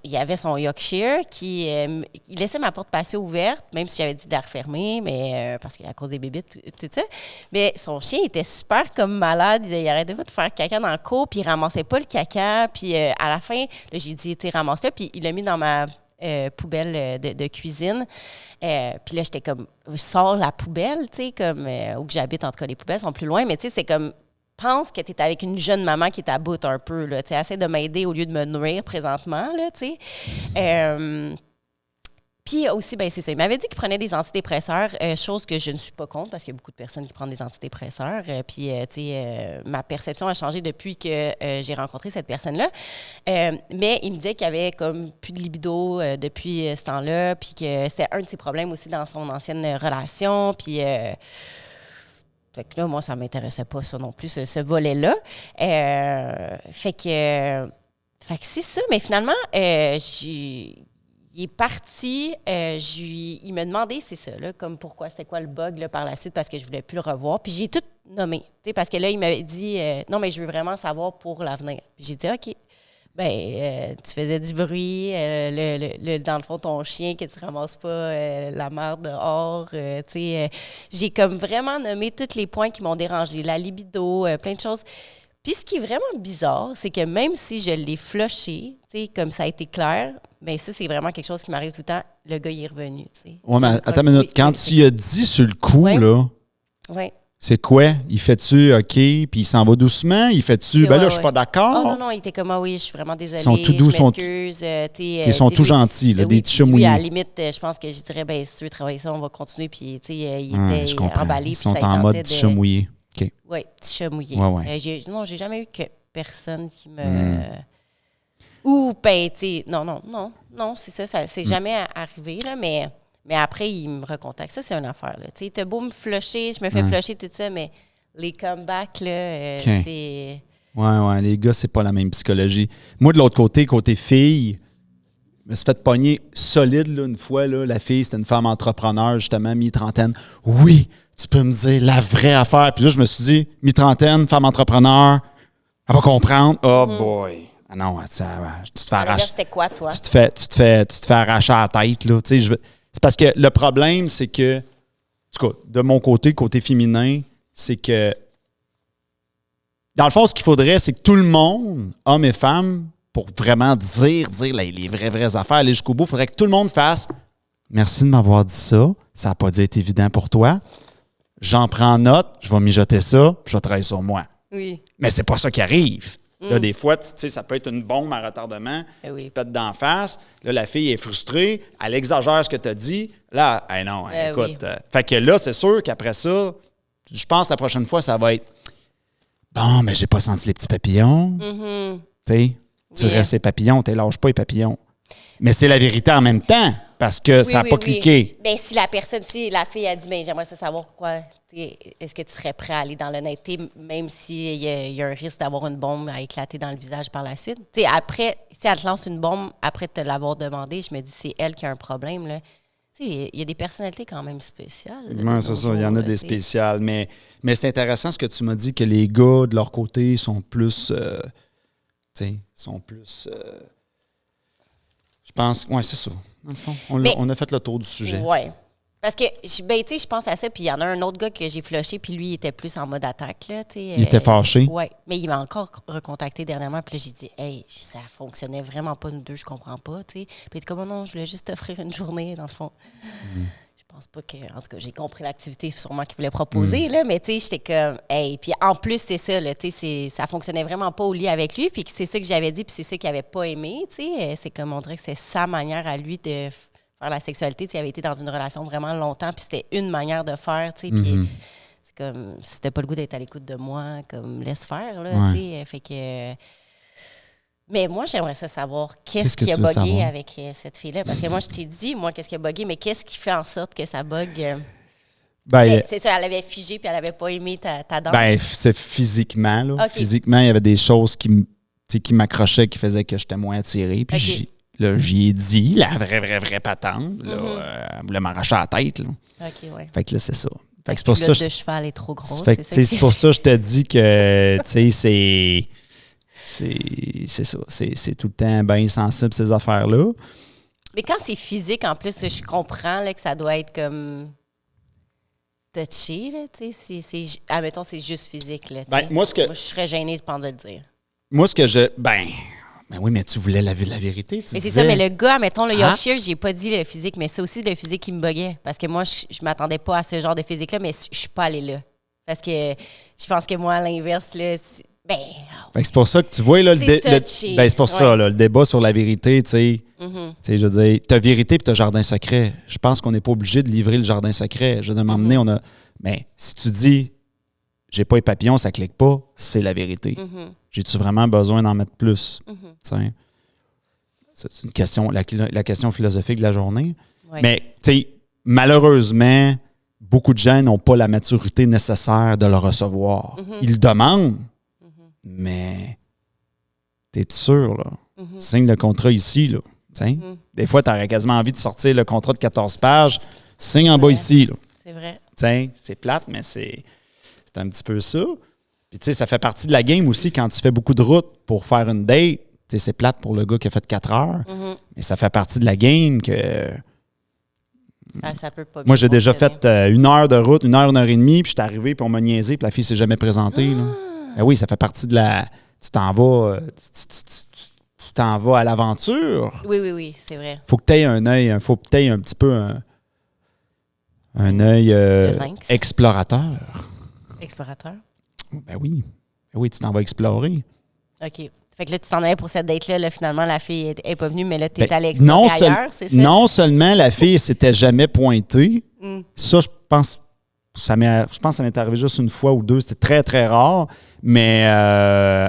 il y avait son Yorkshire qui il laissait ma porte passée ouverte, même si j'avais dit de la refermer, mais parce qu'à cause des bébés, tout ça. Mais son chien était super comme malade. Il arrêtait pas de faire caca dans le cour, puis il ramassait pas le caca. Puis à la fin, là, j'ai dit, tu ramasse-le, puis il l'a mis dans ma poubelle de cuisine. Puis là, j'étais comme, je sors la poubelle, tu sais, comme où que j'habite, en tout cas, les poubelles sont plus loin, mais tu sais, c'est comme, pense que tu es avec une jeune maman qui est à bout un peu, là, tu sais, essaie de m'aider au lieu de me nourrir présentement, là, tu sais. Puis aussi, c'est ça. Il m'avait dit qu'il prenait des antidépresseurs, chose que je ne suis pas contre parce qu'il y a beaucoup de personnes qui prennent des antidépresseurs. Puis, tu sais, ma perception a changé depuis que j'ai rencontré cette personne-là. Mais il me disait qu'il avait comme plus de libido depuis ce temps-là, puis que c'était un de ses problèmes aussi dans son ancienne relation. Puis, fait que là, moi, ça ne m'intéressait pas, ça non plus, ce volet-là. Fait que c'est ça. Mais finalement, il est parti, il m'a demandé, c'est ça, là, comme pourquoi, c'était quoi le bug là, par la suite, parce que je voulais plus le revoir. Puis j'ai tout nommé, parce que là, il m'avait dit, non, mais je veux vraiment savoir pour l'avenir. Puis j'ai dit, OK, tu faisais du bruit, dans le fond, ton chien, que tu ramasses pas la merde dehors, j'ai comme vraiment nommé tous les points qui m'ont dérangé, la libido, plein de choses. Puis ce qui est vraiment bizarre, c'est que même si je l'ai flushé, comme ça a été clair, bien ça, c'est vraiment quelque chose qui m'arrive tout le temps. Le gars, il est revenu, tu sais. Oui, mais attends une minute. Quand tu y as dit sur le coup, là, c'est quoi? Il fait-tu OK, puis il s'en va doucement? Il fait-tu, là, je suis pas d'accord? Oh non, il était comme, oui, je suis vraiment désolée, ils sont tout doux, je m'excuse. Ils sont tout gentils, là, des petits chats mouillés. À la limite, je pense que je dirais, si tu veux travailler ça, on va continuer. Puis, tu sais, il était emballé. Ils sont en mode petit chat mouillé. OK. Oui, petit chat mouillé. Ouais. Non, j'ai jamais eu que personne qui me... Ou, tu sais, non, c'est ça c'est jamais arrivé, là, mais après, il me recontacte. Ça, c'est une affaire, là. Tu sais, t'as beau me flusher, je me fais flusher, tout ça, mais les comebacks, là, c'est... Ouais, les gars, c'est pas la même psychologie. Moi, de l'autre côté fille, je me suis fait pogner solide, là, une fois, là. La fille, c'était une femme entrepreneur, justement, mi-trentaine. Oui, tu peux me dire la vraie affaire. Puis là, je me suis dit, mi-trentaine, femme entrepreneur, elle va comprendre. Oh boy! Ah non, tu te fais arracher. C'était quoi, toi? Tu te fais arracher la tête, là. Tu sais, c'est parce que le problème, c'est que, en tout cas, de mon côté féminin, c'est que, dans le fond, ce qu'il faudrait, c'est que tout le monde, hommes et femmes, pour vraiment dire les vraies affaires, aller jusqu'au bout, il faudrait que tout le monde fasse « Merci de m'avoir dit ça. Ça n'a pas dû être évident pour toi. J'en prends note, je vais mijoter ça, puis je vais travailler sur moi. » Oui. Mais c'est pas ça qui arrive. Là, des fois, tu sais, ça peut être une bombe à retardement qui pète d'en face. Là, la fille est frustrée, elle exagère ce que tu as dit. Là, non, écoute. Fait que là, c'est sûr qu'après ça, je pense que la prochaine fois, ça va être bon, mais j'ai pas senti les petits papillons. Tu sais, tu restes les papillons, tu lâches pas les papillons. Mais c'est la vérité en même temps, parce que ça n'a pas cliqué. Bien, si la fille a dit, bien, j'aimerais savoir quoi, est-ce que tu serais prêt à aller dans l'honnêteté, même s'il y a un risque d'avoir une bombe à éclater dans le visage par la suite? T'sais, après, si elle te lance une bombe, après te l'avoir demandé, je me dis, c'est elle qui a un problème, là. Il y a des personnalités quand même spéciales. Oui, c'est ça. Il y en a des spéciales. Mais c'est intéressant ce que tu m'as dit, que les gars, de leur côté, sont plus... je pense... Oui, c'est ça. Dans le fond, on a fait le tour du sujet. Oui. Parce que, je pense à ça, puis il y en a un autre gars que j'ai flushé, puis lui, il était plus en mode attaque, là, il était fâché? Oui, mais il m'a encore recontacté dernièrement, puis là, j'ai dit, hey, ça fonctionnait vraiment pas, nous deux, je comprends pas, tu sais. Puis il était comme, oh non, je voulais juste t'offrir une journée, dans le fond. Je pense pas que, en tout cas, j'ai compris l'activité sûrement qu'il voulait proposer, là, mais tu sais, j'étais comme, hey, puis en plus, c'est ça, là, tu sais, ça fonctionnait vraiment pas au lit avec lui, puis c'est ça que j'avais dit, puis c'est ça qu'il avait pas aimé, tu sais. C'est comme, on dirait que c'est sa manière à lui de la sexualité, il avait été dans une relation vraiment longtemps, puis c'était une manière de faire, tu sais, puis c'est comme, si t'as pas le goût d'être à l'écoute de moi, comme, laisse faire, là, tu sais, fait que... Mais moi, j'aimerais savoir qu'est-ce qui a buggé avec cette fille-là, parce que moi, je t'ai dit, moi, qu'est-ce qui a buggé, mais qu'est-ce qui fait en sorte que ça bug? C'est ça, elle avait figé, puis elle avait pas aimé ta danse? Ben, c'est physiquement, là. Okay. Physiquement, il y avait des choses qui m'accrochaient, qui faisaient que j'étais moins attiré, puis j'y ai dit, la vraie patente. Là, elle voulait m'arracher la tête. Là. OK, ouais. Fait que là, c'est ça. Fait que c'est pour ça de cheval est trop grosse. C'est pour ça que je te dis que, tu sais, c'est ça. C'est tout le temps bien sensible, ces affaires-là. Mais quand c'est physique, en plus, je comprends là, que ça doit être comme touché, là, tu sais. Admettons, c'est juste physique, là. Ben, moi, je serais gênée de le dire. Moi, ce que je... Ben oui, mais tu voulais la vérité. Mais c'est ça, mais le gars, mettons, le Yorkshire, j'ai pas dit le physique, mais c'est aussi le physique qui me buguait. Parce que moi, je m'attendais pas à ce genre de physique-là, mais je suis pas allée là. Parce que je pense que moi, à l'inverse, là, c'est pour ça que tu vois, là, c'est pour ça, là, le débat sur la vérité, tu sais. Je veux dire, t'as vérité puis t'as jardin secret. Je pense qu'on n'est pas obligé de livrer le jardin secret. Je veux dire, m'emmener, on a... Mais si tu dis, j'ai pas les papillons, ça clique pas, c'est la vérité. J'ai-tu vraiment besoin d'en mettre plus? C'est une question, la question philosophique de la journée. Ouais. Mais, tu sais, malheureusement, beaucoup de gens n'ont pas la maturité nécessaire de le recevoir. Ils le demandent, mais t'es-tu sûr, là? Tu signes le contrat ici, là. Des fois, t'aurais quasiment envie de sortir le contrat de 14 pages. Signe en bas ici, là. C'est vrai. C'est plate, mais c'est un petit peu ça. Puis, tu sais, ça fait partie de la game aussi quand tu fais beaucoup de route pour faire une date. Tu sais, c'est plate pour le gars qui a fait 4 heures, mais ça fait partie de la game que... ça peut pas Moi, j'ai déjà fait 1 heure de route, 1 heure et demie, puis je suis arrivé, puis on m'a niaisé, puis la fille s'est jamais présentée. Là. Ben oui, ça fait partie de la... Tu t'en vas... Tu t'en vas à l'aventure. Oui, c'est vrai. Faut que tu aies un œil, faut que tu aies un petit peu un œil explorateur. Explorateur? Ben oui. Ben oui, tu t'en vas explorer. OK. Fait que là, tu t'en allais pour cette date-là. Là, finalement, la fille n'est pas venue, mais là, tu es allé explorer ailleurs, c'est ça? Non seulement la fille s'était jamais pointée. Ça, je pense que ça m'est arrivé juste une fois ou deux. C'était très, très rare. Mais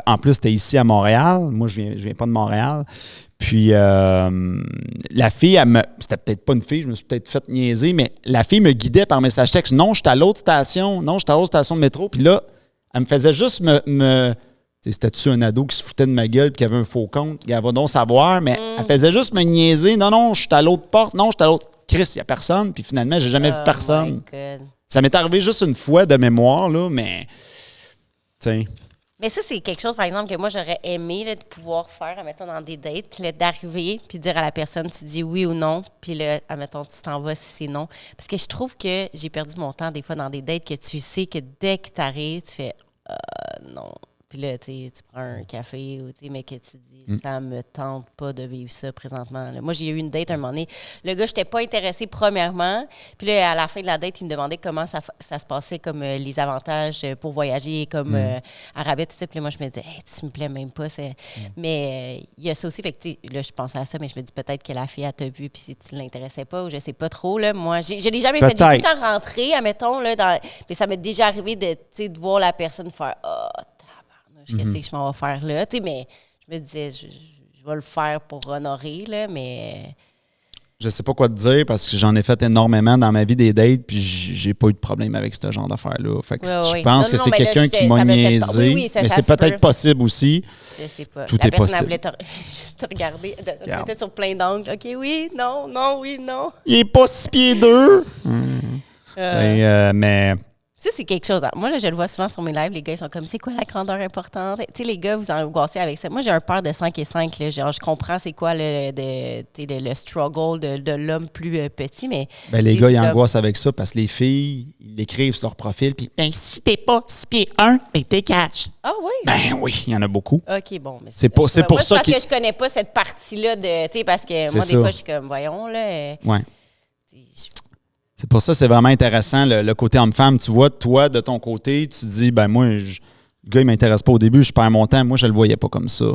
en plus, c'était ici à Montréal. Moi, je viens pas de Montréal. Puis, la fille, c'était peut-être pas une fille, je me suis peut-être fait niaiser, mais la fille me guidait par message texte. Non, j'étais à l'autre station. Non, j'étais à l'autre station de métro. Puis là, elle me faisait juste c'était-tu un ado qui se foutait de ma gueule et qui avait un faux compte? Elle va donc savoir, mais elle faisait juste me niaiser. Non, je suis à l'autre porte. Non, je suis à l'autre. Chris, il n'y a personne. Puis finalement, j'ai jamais vu personne. Ça m'est arrivé juste une fois de mémoire, là, mais... T'sais. Mais ça, c'est quelque chose, par exemple, que moi, j'aurais aimé là, de pouvoir faire, admettons, dans des dates, là, d'arriver puis dire à la personne, tu dis oui ou non, puis là, admettons, tu t'en vas si c'est non. Parce que je trouve que j'ai perdu mon temps, des fois, dans des dates, que tu sais que dès que tu arrives, tu fais non. Puis là, tu prends un café, mais que tu dis, ça me tente pas de vivre ça présentement. Là. Moi, j'ai eu une date un moment donné. Le gars, je n'étais pas intéressée premièrement. Puis là, à la fin de la date, il me demandait comment ça se passait, comme les avantages pour voyager, comme Arabie, tout ça. Puis là, moi, je me disais, hey, tu me plais même pas. Mais il y a ça aussi. Fait que, là, je pensais à ça, mais je me dis peut-être que la fille, elle t'a vu, puis si tu ne l'intéressais pas, ou je sais pas trop. Là. Moi, je l'ai jamais fait. J'ai tout le temps rentré, admettons, là, mais ça m'est déjà arrivé de voir la personne faire qu'est-ce que je m'en vais faire là? T'sais, mais je me disais, je je vais le faire pour honorer, là, mais... Je sais pas quoi te dire parce que j'en ai fait énormément dans ma vie des dates puis j'ai pas eu de problème avec ce genre d'affaires-là. Fait que je pense que c'est quelqu'un qui m'a niaisé, mais c'est peut-être possible aussi. Je sais pas. Tout est possible. La personne voulait juste te regarder, te mettre sur plein d'angles. OK, oui, non, oui, non. Il est pas 6 pieds 2. Mais... Ça, c'est quelque chose. Moi, là, je le vois souvent sur mes lives. Les gars, ils sont comme, c'est quoi la grandeur importante? Tu sais, les gars, vous angoissez avec ça. Moi, j'ai un peur de 5 et 5. Là. Genre, je comprends c'est quoi le struggle de l'homme plus petit, mais... Ben, les gars, ils angoissent avec ça parce que les filles, ils l'écrivent sur leur profil. Puis, ben, si t'es pas 6 pieds 1, ben, t'es cash. Ah oui? Ben oui, il y en a beaucoup. OK, bon. Mais c'est pour ça parce que je connais pas cette partie-là de... Tu sais, parce que moi, des fois, je suis comme, voyons, là... Ouais. C'est pour ça que c'est vraiment intéressant, le côté homme-femme. Tu vois, toi, de ton côté, tu dis, ben moi, le gars, il m'intéresse pas au début, je perds mon temps. Moi, je le voyais pas comme ça.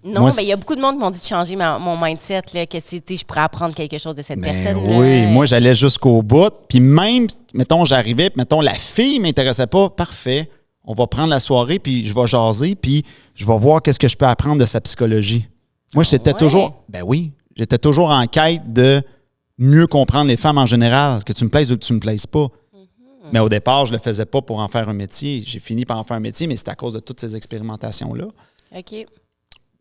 Non, mais il y a beaucoup de monde qui m'ont dit de changer mon mindset, là, que je pourrais apprendre quelque chose de cette personne-là. Oui, moi, j'allais jusqu'au bout. Puis même, mettons, j'arrivais, puis mettons, la fille ne m'intéressait pas. Parfait. On va prendre la soirée, puis je vais jaser, puis je vais voir qu'est-ce que je peux apprendre de sa psychologie. Moi, j'étais toujours... Ben oui, j'étais toujours en quête de mieux comprendre les femmes en général, que tu me plaises ou que tu me plaises pas. Mais au départ, je le faisais pas pour en faire un métier. J'ai fini par en faire un métier, mais c'est à cause de toutes ces expérimentations-là. OK.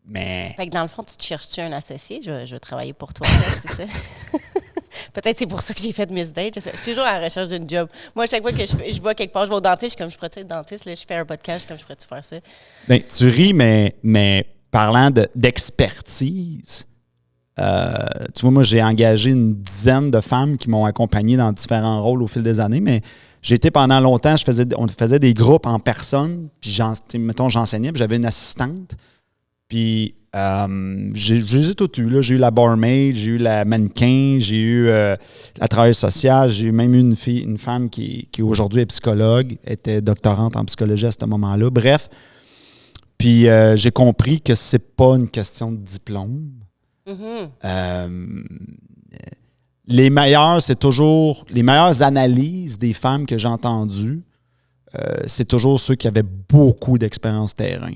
Mais... Fait que dans le fond, tu te cherches-tu un associé? Je vais travailler pour toi, là, c'est ça? Peut-être c'est pour ça que j'ai fait Miss Date. Je suis toujours à la recherche d'une job. Moi, à chaque fois que je vais quelque part, je vais au dentiste, je suis comme, je pourrais-tu être dentiste? Là, je fais un podcast, comme, je pourrais-tu faire ça? Bien, tu ris, mais parlant d'expertise... tu vois, moi, j'ai engagé une dizaine de femmes qui m'ont accompagné dans différents rôles au fil des années, mais j'ai été pendant longtemps, on faisait des groupes en personne, puis j'enseignais, puis j'avais une assistante, puis je les ai toutes eues, là. J'ai eu la barmaid, j'ai eu la mannequin, j'ai eu la travailleuse sociale, j'ai eu même une femme qui aujourd'hui est psychologue, était doctorante en psychologie à ce moment-là. Bref, puis j'ai compris que c'est pas une question de diplôme. Les meilleures analyses des femmes que j'ai entendues, c'est toujours ceux qui avaient beaucoup d'expérience terrain.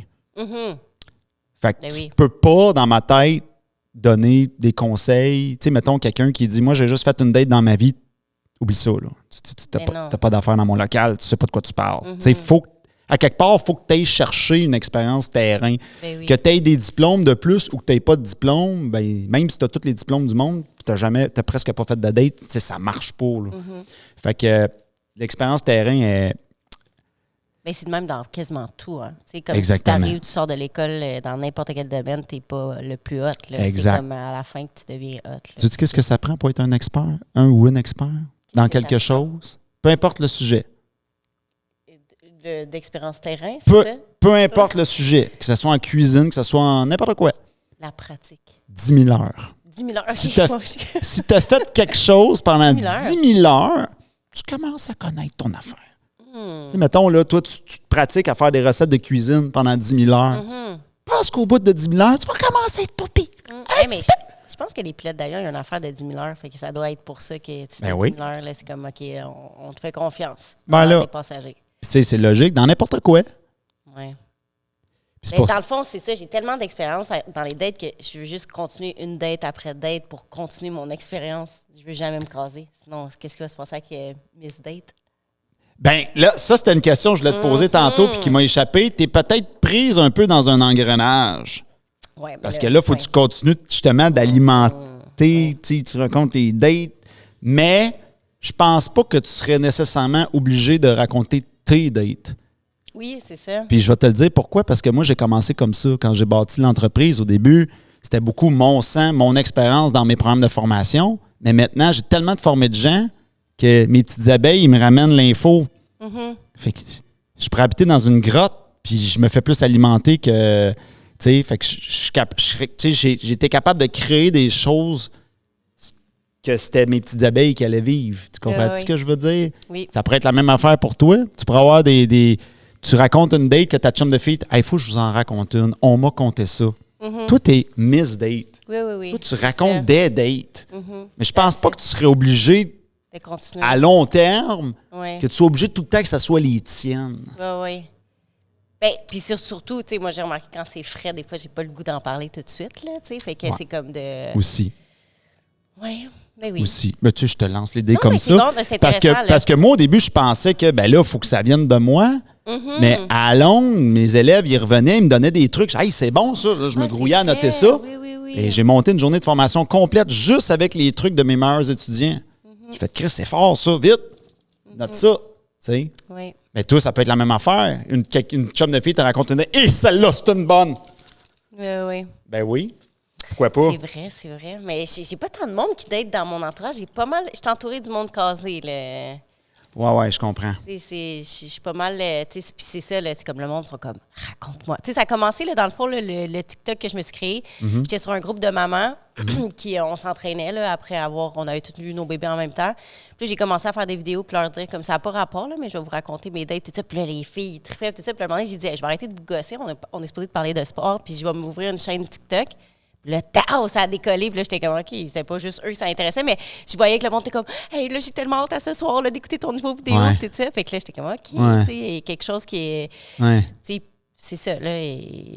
Fait que tu peux pas, dans ma tête, donner des conseils. Tu sais, mettons quelqu'un qui dit, moi, j'ai juste fait une date dans ma vie. Oublie ça, là. Tu n'as pas d'affaires dans mon local, tu sais pas de quoi tu parles. Tu sais, à quelque part, il faut que tu ailles chercher une expérience terrain. Que tu aies des diplômes de plus ou que tu n'aies pas de diplôme, ben, même si tu as tous les diplômes du monde, tu n'as presque pas fait de date, ça marche pas. Là. Fait que l'expérience terrain est... Ben, c'est de même dans quasiment tout. Hein. Comme Exactement. si tu arrives, tu sors de l'école dans n'importe quel domaine, tu n'es pas le plus hot. Là. Exact. C'est comme à la fin que tu deviens hot. Là. Tu dis qu'est-ce que ça prend pour être un expert? Un ou une expert? Dans quelque chose? Peu importe le sujet. D'expérience terrain, c'est ça? Peu importe le sujet, que ce soit en cuisine, que ce soit en n'importe quoi. La pratique. 10 000 heures. 10 000 heures. Si tu as fait quelque chose pendant 10 000 heures, tu commences à connaître ton affaire. Mettons, là, toi, tu te pratiques à faire des recettes de cuisine pendant 10 000 heures. Parce qu'au bout de 10 000 heures, tu vas commencer à être pas pire. Je pense que les pilotes d'ailleurs, il y a une affaire de 10 000 heures. Fait que ça doit être pour ça que tu 10 000 heures, là, c'est comme, OK, on te fait confiance. Les passagers. C'est logique, dans n'importe quoi. Oui. Dans le fond, c'est ça. J'ai tellement d'expérience dans les dates que je veux juste continuer une date après date pour continuer mon expérience. Je veux jamais me caser. Sinon, qu'est-ce qui va se passer avec Miss Date? Bien, là, ça, c'était une question que je voulais te poser tantôt puis qui m'a échappé. Tu es peut-être prise un peu dans un engrenage. Ouais, parce que là, il faut que tu continues justement d'alimenter, tu racontes tes dates. Mais je pense pas que tu serais nécessairement obligé de raconter tes dates. Oui, c'est ça. Puis je vais te le dire pourquoi. Parce que moi, j'ai commencé comme ça. Quand j'ai bâti l'entreprise, au début, c'était beaucoup mon sang, mon expérience dans mes programmes de formation. Mais maintenant, j'ai tellement de formés de gens que mes petites abeilles, ils me ramènent l'info. Fait que je pourrais habiter dans une grotte, puis je me fais plus alimenter que... Tu sais, fait que j'ai été capable de créer des choses que c'était mes petites abeilles qui allaient vivre. Tu comprends ce que je veux dire? Oui. Ça pourrait être la même affaire pour toi. Tu pourrais avoir tu racontes une date que ta chum de fille, il faut que je vous en raconte une. On m'a conté ça. Toi, t'es Miss Date. Oui. Toi, tu racontes des dates. Mais je pense pas que tu serais obligé de continuer à long terme, que tu sois obligé tout le temps que ça soit les tiennes. Oui. Ben, puis surtout, tu sais, moi, j'ai remarqué quand c'est frais, des fois, j'ai pas le goût d'en parler tout de suite, là, tu sais. Fait que c'est comme de... Aussi. Oui, ben oui. Aussi. Ben, tu sais, je te lance l'idée Non, comme mais ça. c'est bon, c'est intéressant, là. Parce que moi, au début, je pensais que, ben là, il faut que ça vienne de moi. Mais à longue, mes élèves, ils revenaient, ils me donnaient des trucs. Hey, c'est bon, ça. Là, je me grouillais à noter ça. Oui. Et j'ai monté une journée de formation complète juste avec les trucs de mes meilleurs étudiants. J'ai fait, Chris, c'est fort, ça, vite. Note ça. Tu sais. Oui. Mais toi, ça peut être la même affaire. Une chum de fille te raconte une. Et celle-là, c'est une bonne. Oui. Ben oui. Pourquoi pas? C'est vrai. Mais j'ai pas tant de monde qui date dans mon entourage. J'ai pas mal. Je suis entourée du monde casé, là. Ouais, je comprends. Je suis pas mal. Puis c'est ça, là, c'est comme le monde sont comme, raconte-moi. Tu sais, ça a commencé, là, dans le fond, là, le TikTok que je me suis créé. J'étais sur un groupe de mamans qui, on s'entraînait, là, après on avait tous eu nos bébés en même temps. Puis j'ai commencé à faire des vidéos puis leur dire, comme ça n'a pas rapport, là, mais je vais vous raconter mes dates, tout ça. Puis là, les filles, ils trippaient, tout ça. Puis à un moment donné, j'ai dit, hey, je vais arrêter de vous gosser. On est supposé de parler de sport, puis je vais m'ouvrir une chaîne TikTok. Le tao, ça a décollé. Puis là, j'étais comme, OK, c'était pas juste eux qui ça intéressait, mais je voyais que le monde était comme, hey, là, j'ai tellement hâte à ce soir là, d'écouter ton nouveau vidéo, tout ça. Fait que là, j'étais comme, OK, tu sais, il y a quelque chose qui est. Tu sais, c'est ça, là.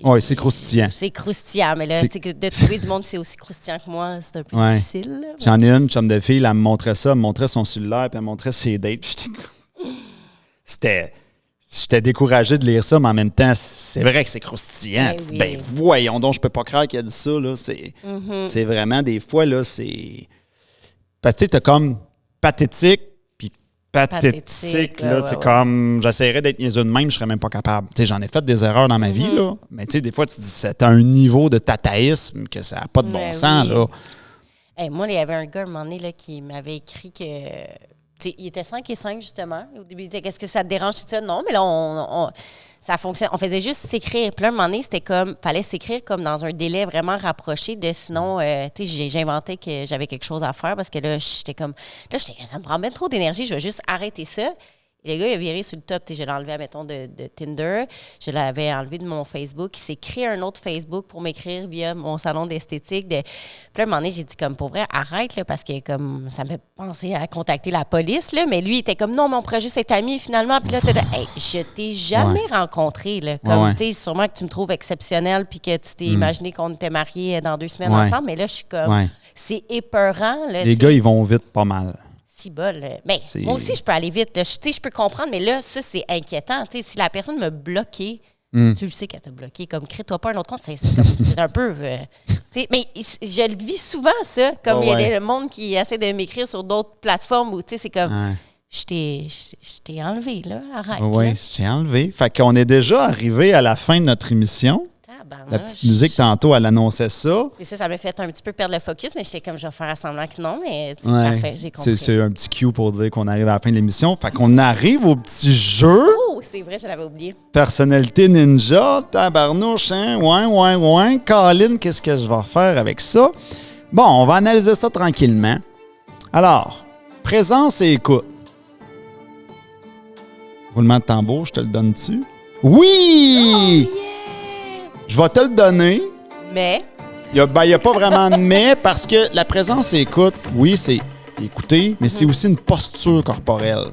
Oui, c'est croustillant. C'est croustillant, mais là, c'est que de trouver du monde qui c'est aussi croustillant que moi, c'est un peu difficile. Là, J'en ai une chum de fille, elle me montrait ça, elle me montrait son cellulaire, puis elle me montrait ses dates. J'étais découragé de lire ça, mais en même temps, c'est vrai que c'est croustillant. Ben voyons donc, je peux pas croire qu'il a dit ça. Là. C'est vraiment, des fois, là, c'est... Parce que tu sais, t'as comme pathétique, puis pathétique, là, c'est comme... J'essaierais d'être niaiseux de même, je serais même pas capable. Tu sais, j'en ai fait des erreurs dans ma vie, là. Mais tu sais, des fois, tu dis, c'est un niveau de tataïsme que ça n'a pas de bon sens, là. Hey, moi, il y avait un gars, à un moment donné, là, qui m'avait écrit que... T'sais, il était 5 et 5, justement. Au début, il disait, qu'est-ce que ça te dérange, tout ça? Non, mais là, ça fonctionne. On faisait juste s'écrire. Puis là, à un moment donné, c'était comme, fallait s'écrire comme dans un délai vraiment rapproché de sinon, j'ai inventé que j'avais quelque chose à faire parce que là, ça me prend bien trop d'énergie, je vais juste arrêter ça. Et le gars, il a viré sur le top. Je l'ai enlevé, mettons, de Tinder. Je l'avais enlevé de mon Facebook. Il s'est créé un autre Facebook pour m'écrire via mon salon d'esthétique. Puis là, à un moment donné, j'ai dit, comme, pour vrai, arrête, là, parce que comme ça me fait penser à contacter la police. Là. Mais lui, il était comme, non, mais on pourrait juste être amis, finalement. Puis là, hey, je t'ai jamais rencontré. Là. Comme, tu sais, sûrement que tu me trouves exceptionnel puis que tu t'es imaginé qu'on était mariés dans 2 semaines ensemble. Mais là, je suis comme, c'est épeurant. Là, les gars, ils vont vite pas mal. Si bol. Ben, moi aussi, je peux aller vite. Je peux comprendre, mais là, ça, c'est inquiétant. T'sais, si la personne m'a bloqué, tu le sais qu'elle t'a bloqué. Comme, crée-toi pas un autre compte, c'est un peu... mais je le vis souvent, ça. Comme il y a le monde qui essaie de m'écrire sur d'autres plateformes où, c'est comme... Je t'ai enlevé, là. Arrête. Oui, je t'ai enlevé. Fait qu'on est déjà arrivé à la fin de notre émission. La petite musique, tantôt, elle annonçait ça. C'est ça m'a fait un petit peu perdre le focus, mais j'étais comme, je vais faire semblant que non, mais parfait, j'ai compris. C'est un petit cue pour dire qu'on arrive à la fin de l'émission. Fait qu'on arrive au petit jeu. Oh, c'est vrai, je l'avais oublié. Personnalité ninja, tabarnouche, hein? Ouais. Colin, qu'est-ce que je vais faire avec ça? Bon, on va analyser ça tranquillement. Alors, présence et écoute. Roulement de tambour, je te le donne-tu? Oui! Oh, yeah! Je vais te le donner. Mais? Il n'y a pas vraiment de mais parce que la présence et écoute, oui, c'est écouter, mais c'est aussi une posture corporelle.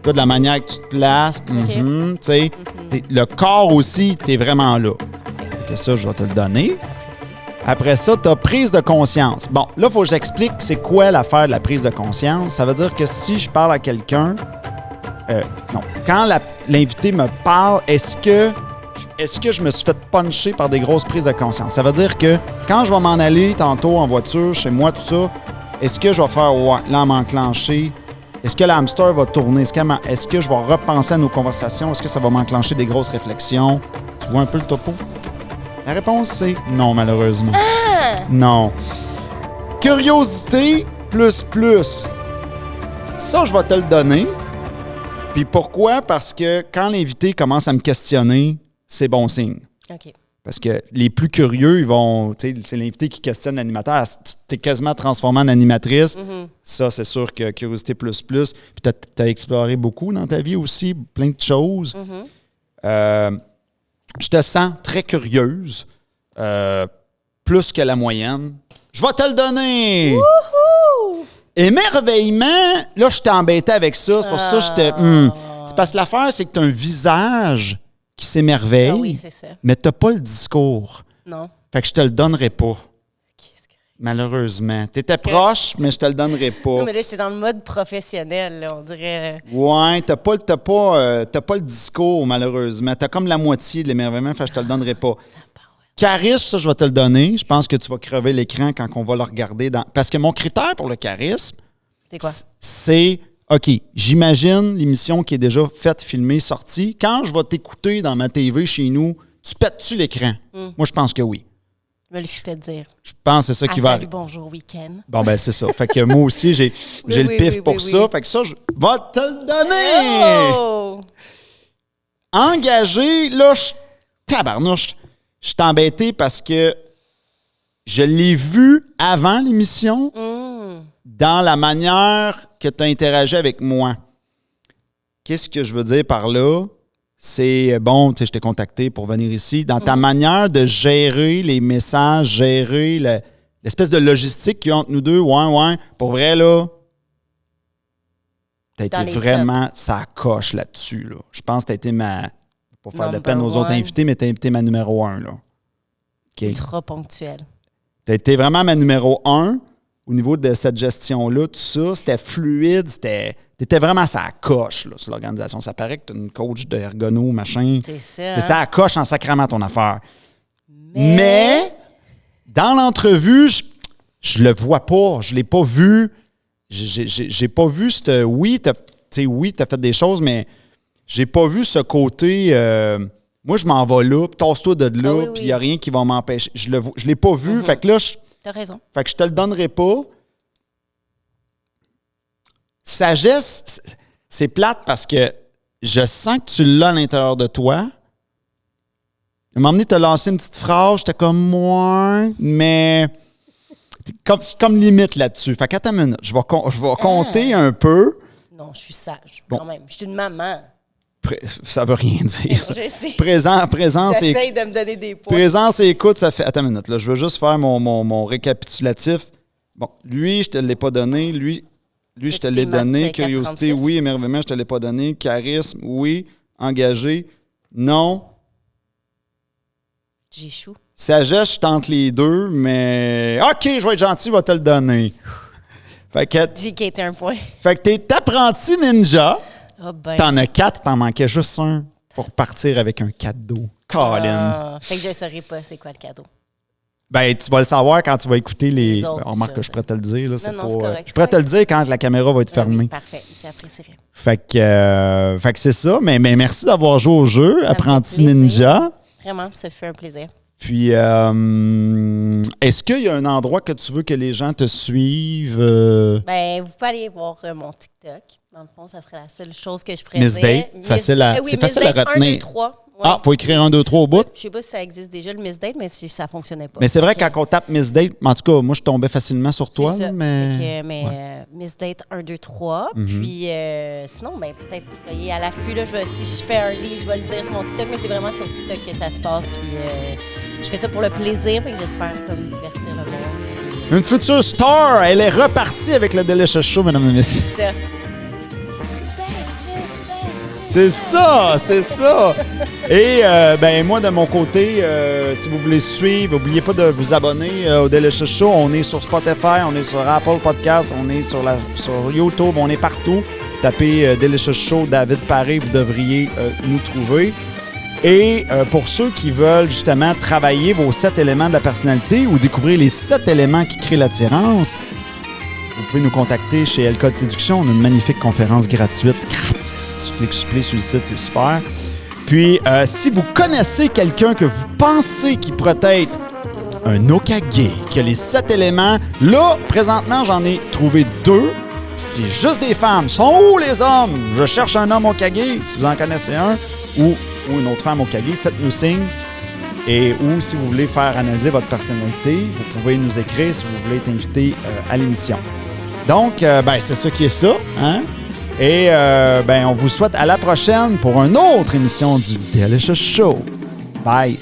De la manière que tu te places, le corps aussi, tu es vraiment là. Que ça, je vais te le donner. Après ça, tu as prise de conscience. Bon, là, il faut que j'explique c'est quoi l'affaire de la prise de conscience. Ça veut dire que si je parle à quelqu'un, quand l'invité me parle, est-ce que je me suis fait puncher par des grosses prises de conscience? Ça veut dire que quand je vais m'en aller tantôt en voiture, chez moi, tout ça, est-ce que je vais faire là, m'enclencher? Est-ce que l'hamster va tourner? Est-ce que je vais repenser à nos conversations? Est-ce que ça va m'enclencher des grosses réflexions? Tu vois un peu le topo? La réponse, c'est non, malheureusement. Non. Curiosité plus. Ça, je vais te le donner. Puis pourquoi? Parce que quand l'invité commence à me questionner, c'est bon signe. OK. Parce que les plus curieux, ils vont... Tu sais, c'est l'invité qui questionne l'animateur. Tu es quasiment transformé en animatrice. Ça, c'est sûr que curiosité plus. Puis tu as exploré beaucoup dans ta vie aussi, plein de choses. Je te sens très curieuse, plus que la moyenne. Je vais te le donner! Wouhou! Émerveillement, là, je t'ai embêté avec ça. C'est pour ça que j'étais... C'est parce que l'affaire, c'est que tu as un visage qui s'émerveille, Ah oui, c'est ça. mais t'as pas le discours. Non. Fait que je te le donnerai pas. OK, c'est correct. Malheureusement. T'étais proche, mais je te le donnerai pas. Non, mais là, j'étais dans le mode professionnel, là, on dirait. Ouais, t'as pas le discours, malheureusement. T'as comme la moitié de l'émerveillement, fait que je te le donnerai pas. Charisme, ça, je vais te le donner. Je pense que tu vas crever l'écran quand on va le regarder. Parce que mon critère pour le charisme, C'est quoi? c'est, OK, j'imagine l'émission qui est déjà faite, filmée, sortie. Quand je vais t'écouter dans ma TV chez nous, tu pètes-tu l'écran? Moi, je pense que oui. Je me le suis fait dire. Je pense que c'est ça qui va Salut, bonjour, week-end. Bon, ben c'est ça. Fait que moi aussi, j'ai le oui, pif oui, pour oui, ça. oui. Fait que ça, je vais te le donner! Oh! Engagé, là, tabarnouche, je suis embêté parce que je l'ai vu avant l'émission dans la manière que tu as interagi avec moi. Qu'est-ce que je veux dire par là? C'est, bon, tu sais, je t'ai contacté pour venir ici. Dans ta manière de gérer les messages, gérer l'espèce de logistique qu'il y a entre nous deux, ouais, pour vrai, là, t'as été vraiment, ça coche là-dessus, là. Je pense que t'as été ma, pour faire de peine aux autres invités, mais t'as été ma numéro 1, là. Okay. Ultra ponctuel. T'as été vraiment ma numéro 1 au niveau de cette gestion-là, tout ça. C'était fluide, t'étais vraiment ça coche, là, sur l'organisation. Ça paraît que t'es une coach de ergono, machin. C'est ça. C'est ça coche en sacrament ton affaire. Mais dans l'entrevue, je le vois pas. Je l'ai pas vu. J'ai pas vu ce... Oui, t'as fait des choses, mais j'ai pas vu ce côté... moi, je m'en vais là, puis tasse-toi de là, puis il n'y a rien qui va m'empêcher. Je l'ai pas vu. Fait que là, t'as raison. Fait que je te le donnerai pas. Sagesse, c'est plate parce que je sens que tu l'as à l'intérieur de toi. À un moment donné, tu as lancé une petite phrase, j'étais comme moi, mais comme limite là-dessus. Fait qu'attends une minute, je vais compter un peu. Non, je suis sage, Bon. quand même. Je suis une maman. Ça veut rien dire. Ça. Je sais. Présence et J'essaye de me donner des points. présence et écoute, ça fait... Attends une minute, là, je veux juste faire mon récapitulatif. Bon, lui, je te l'ai pas donné. Lui, je te l'ai donné. Curiosité, 436. oui. Émerveillement, je te l'ai pas donné. Charisme, oui. Engagé, non. J'échoue. Sagesse, je tente les deux, mais... OK, je vais être gentil, je vais te le donner. Fait que J'ai quitté un point. t'es apprenti ninja. Oh ben. T'en as 4, t'en manquais juste un pour partir avec un cadeau. Colin. Fait que je ne saurais pas c'est quoi le cadeau. Ben, tu vas le savoir quand tu vas écouter les... autres, On remarque que je pourrais te le dire. Là, Non, c'est non, pas, c'est correct, je pourrais te le dire quand la caméra va être Ah oui, fermée. parfait, j'apprécierais. Fait que c'est ça. Mais merci d'avoir joué au jeu, me fait Apprenti plaisir. Ninja. Vraiment, ça fait un plaisir. Puis, est-ce qu'il y a un endroit que tu veux que les gens te suivent? Ben, vous pouvez aller voir mon TikTok. Dans le fond, ça serait la seule chose que je pourrais Miss dire. Date, c'est facile à retenir. 1, 2, 3. Ah, faut écrire 1, 2, 3 au bout? Je sais pas si ça existe déjà, le Miss Date, mais si ça fonctionnait pas. Mais c'est vrai, Fait quand on tape Miss Date, en tout cas, moi, je tombais facilement sur que toi. c'est ça. là, mais... Fait que, Miss Date 1, 2, 3. Puis sinon, ben, peut-être, soyez à l'affût. Là, si je fais un livre, je vais le dire sur mon TikTok, mais c'est vraiment sur TikTok que ça se passe. Puis je fais ça pour le plaisir, fait que j'espère comme divertir le monde. Puis, Une future star, elle est repartie avec le Delicious Show, mesdames et messieurs. c'est ça. C'est ça, c'est ça. Et ben moi, de mon côté, si vous voulez suivre, n'oubliez pas de vous abonner au Delicious Show. On est sur Spotify, on est sur Apple Podcasts, on est sur YouTube, on est partout. Tapez Delicious Show, David Paré, vous devriez nous trouver. Et pour ceux qui veulent justement travailler vos 7 éléments de la personnalité ou découvrir les 7 éléments qui créent l'attirance, vous pouvez nous contacter chez El-Code Séduction. On a une magnifique conférence gratuite. Gratis. Tu cliques sur play sur le site, c'est super. Puis, si vous connaissez quelqu'un que vous pensez qui pourrait être un Okage, qui a les 7 éléments, là, présentement, j'en ai trouvé 2. C'est juste des femmes. Sont où les hommes? Je cherche un homme Okage. Si vous en connaissez un, ou une autre femme Okage, faites-nous signe. Et ou si vous voulez faire analyser votre personnalité, vous pouvez nous écrire si vous voulez être invité à l'émission. Donc, ben, c'est ça qui est ça. Hein? Et ben, on vous souhaite à la prochaine pour une autre émission du Delicious Show. Bye!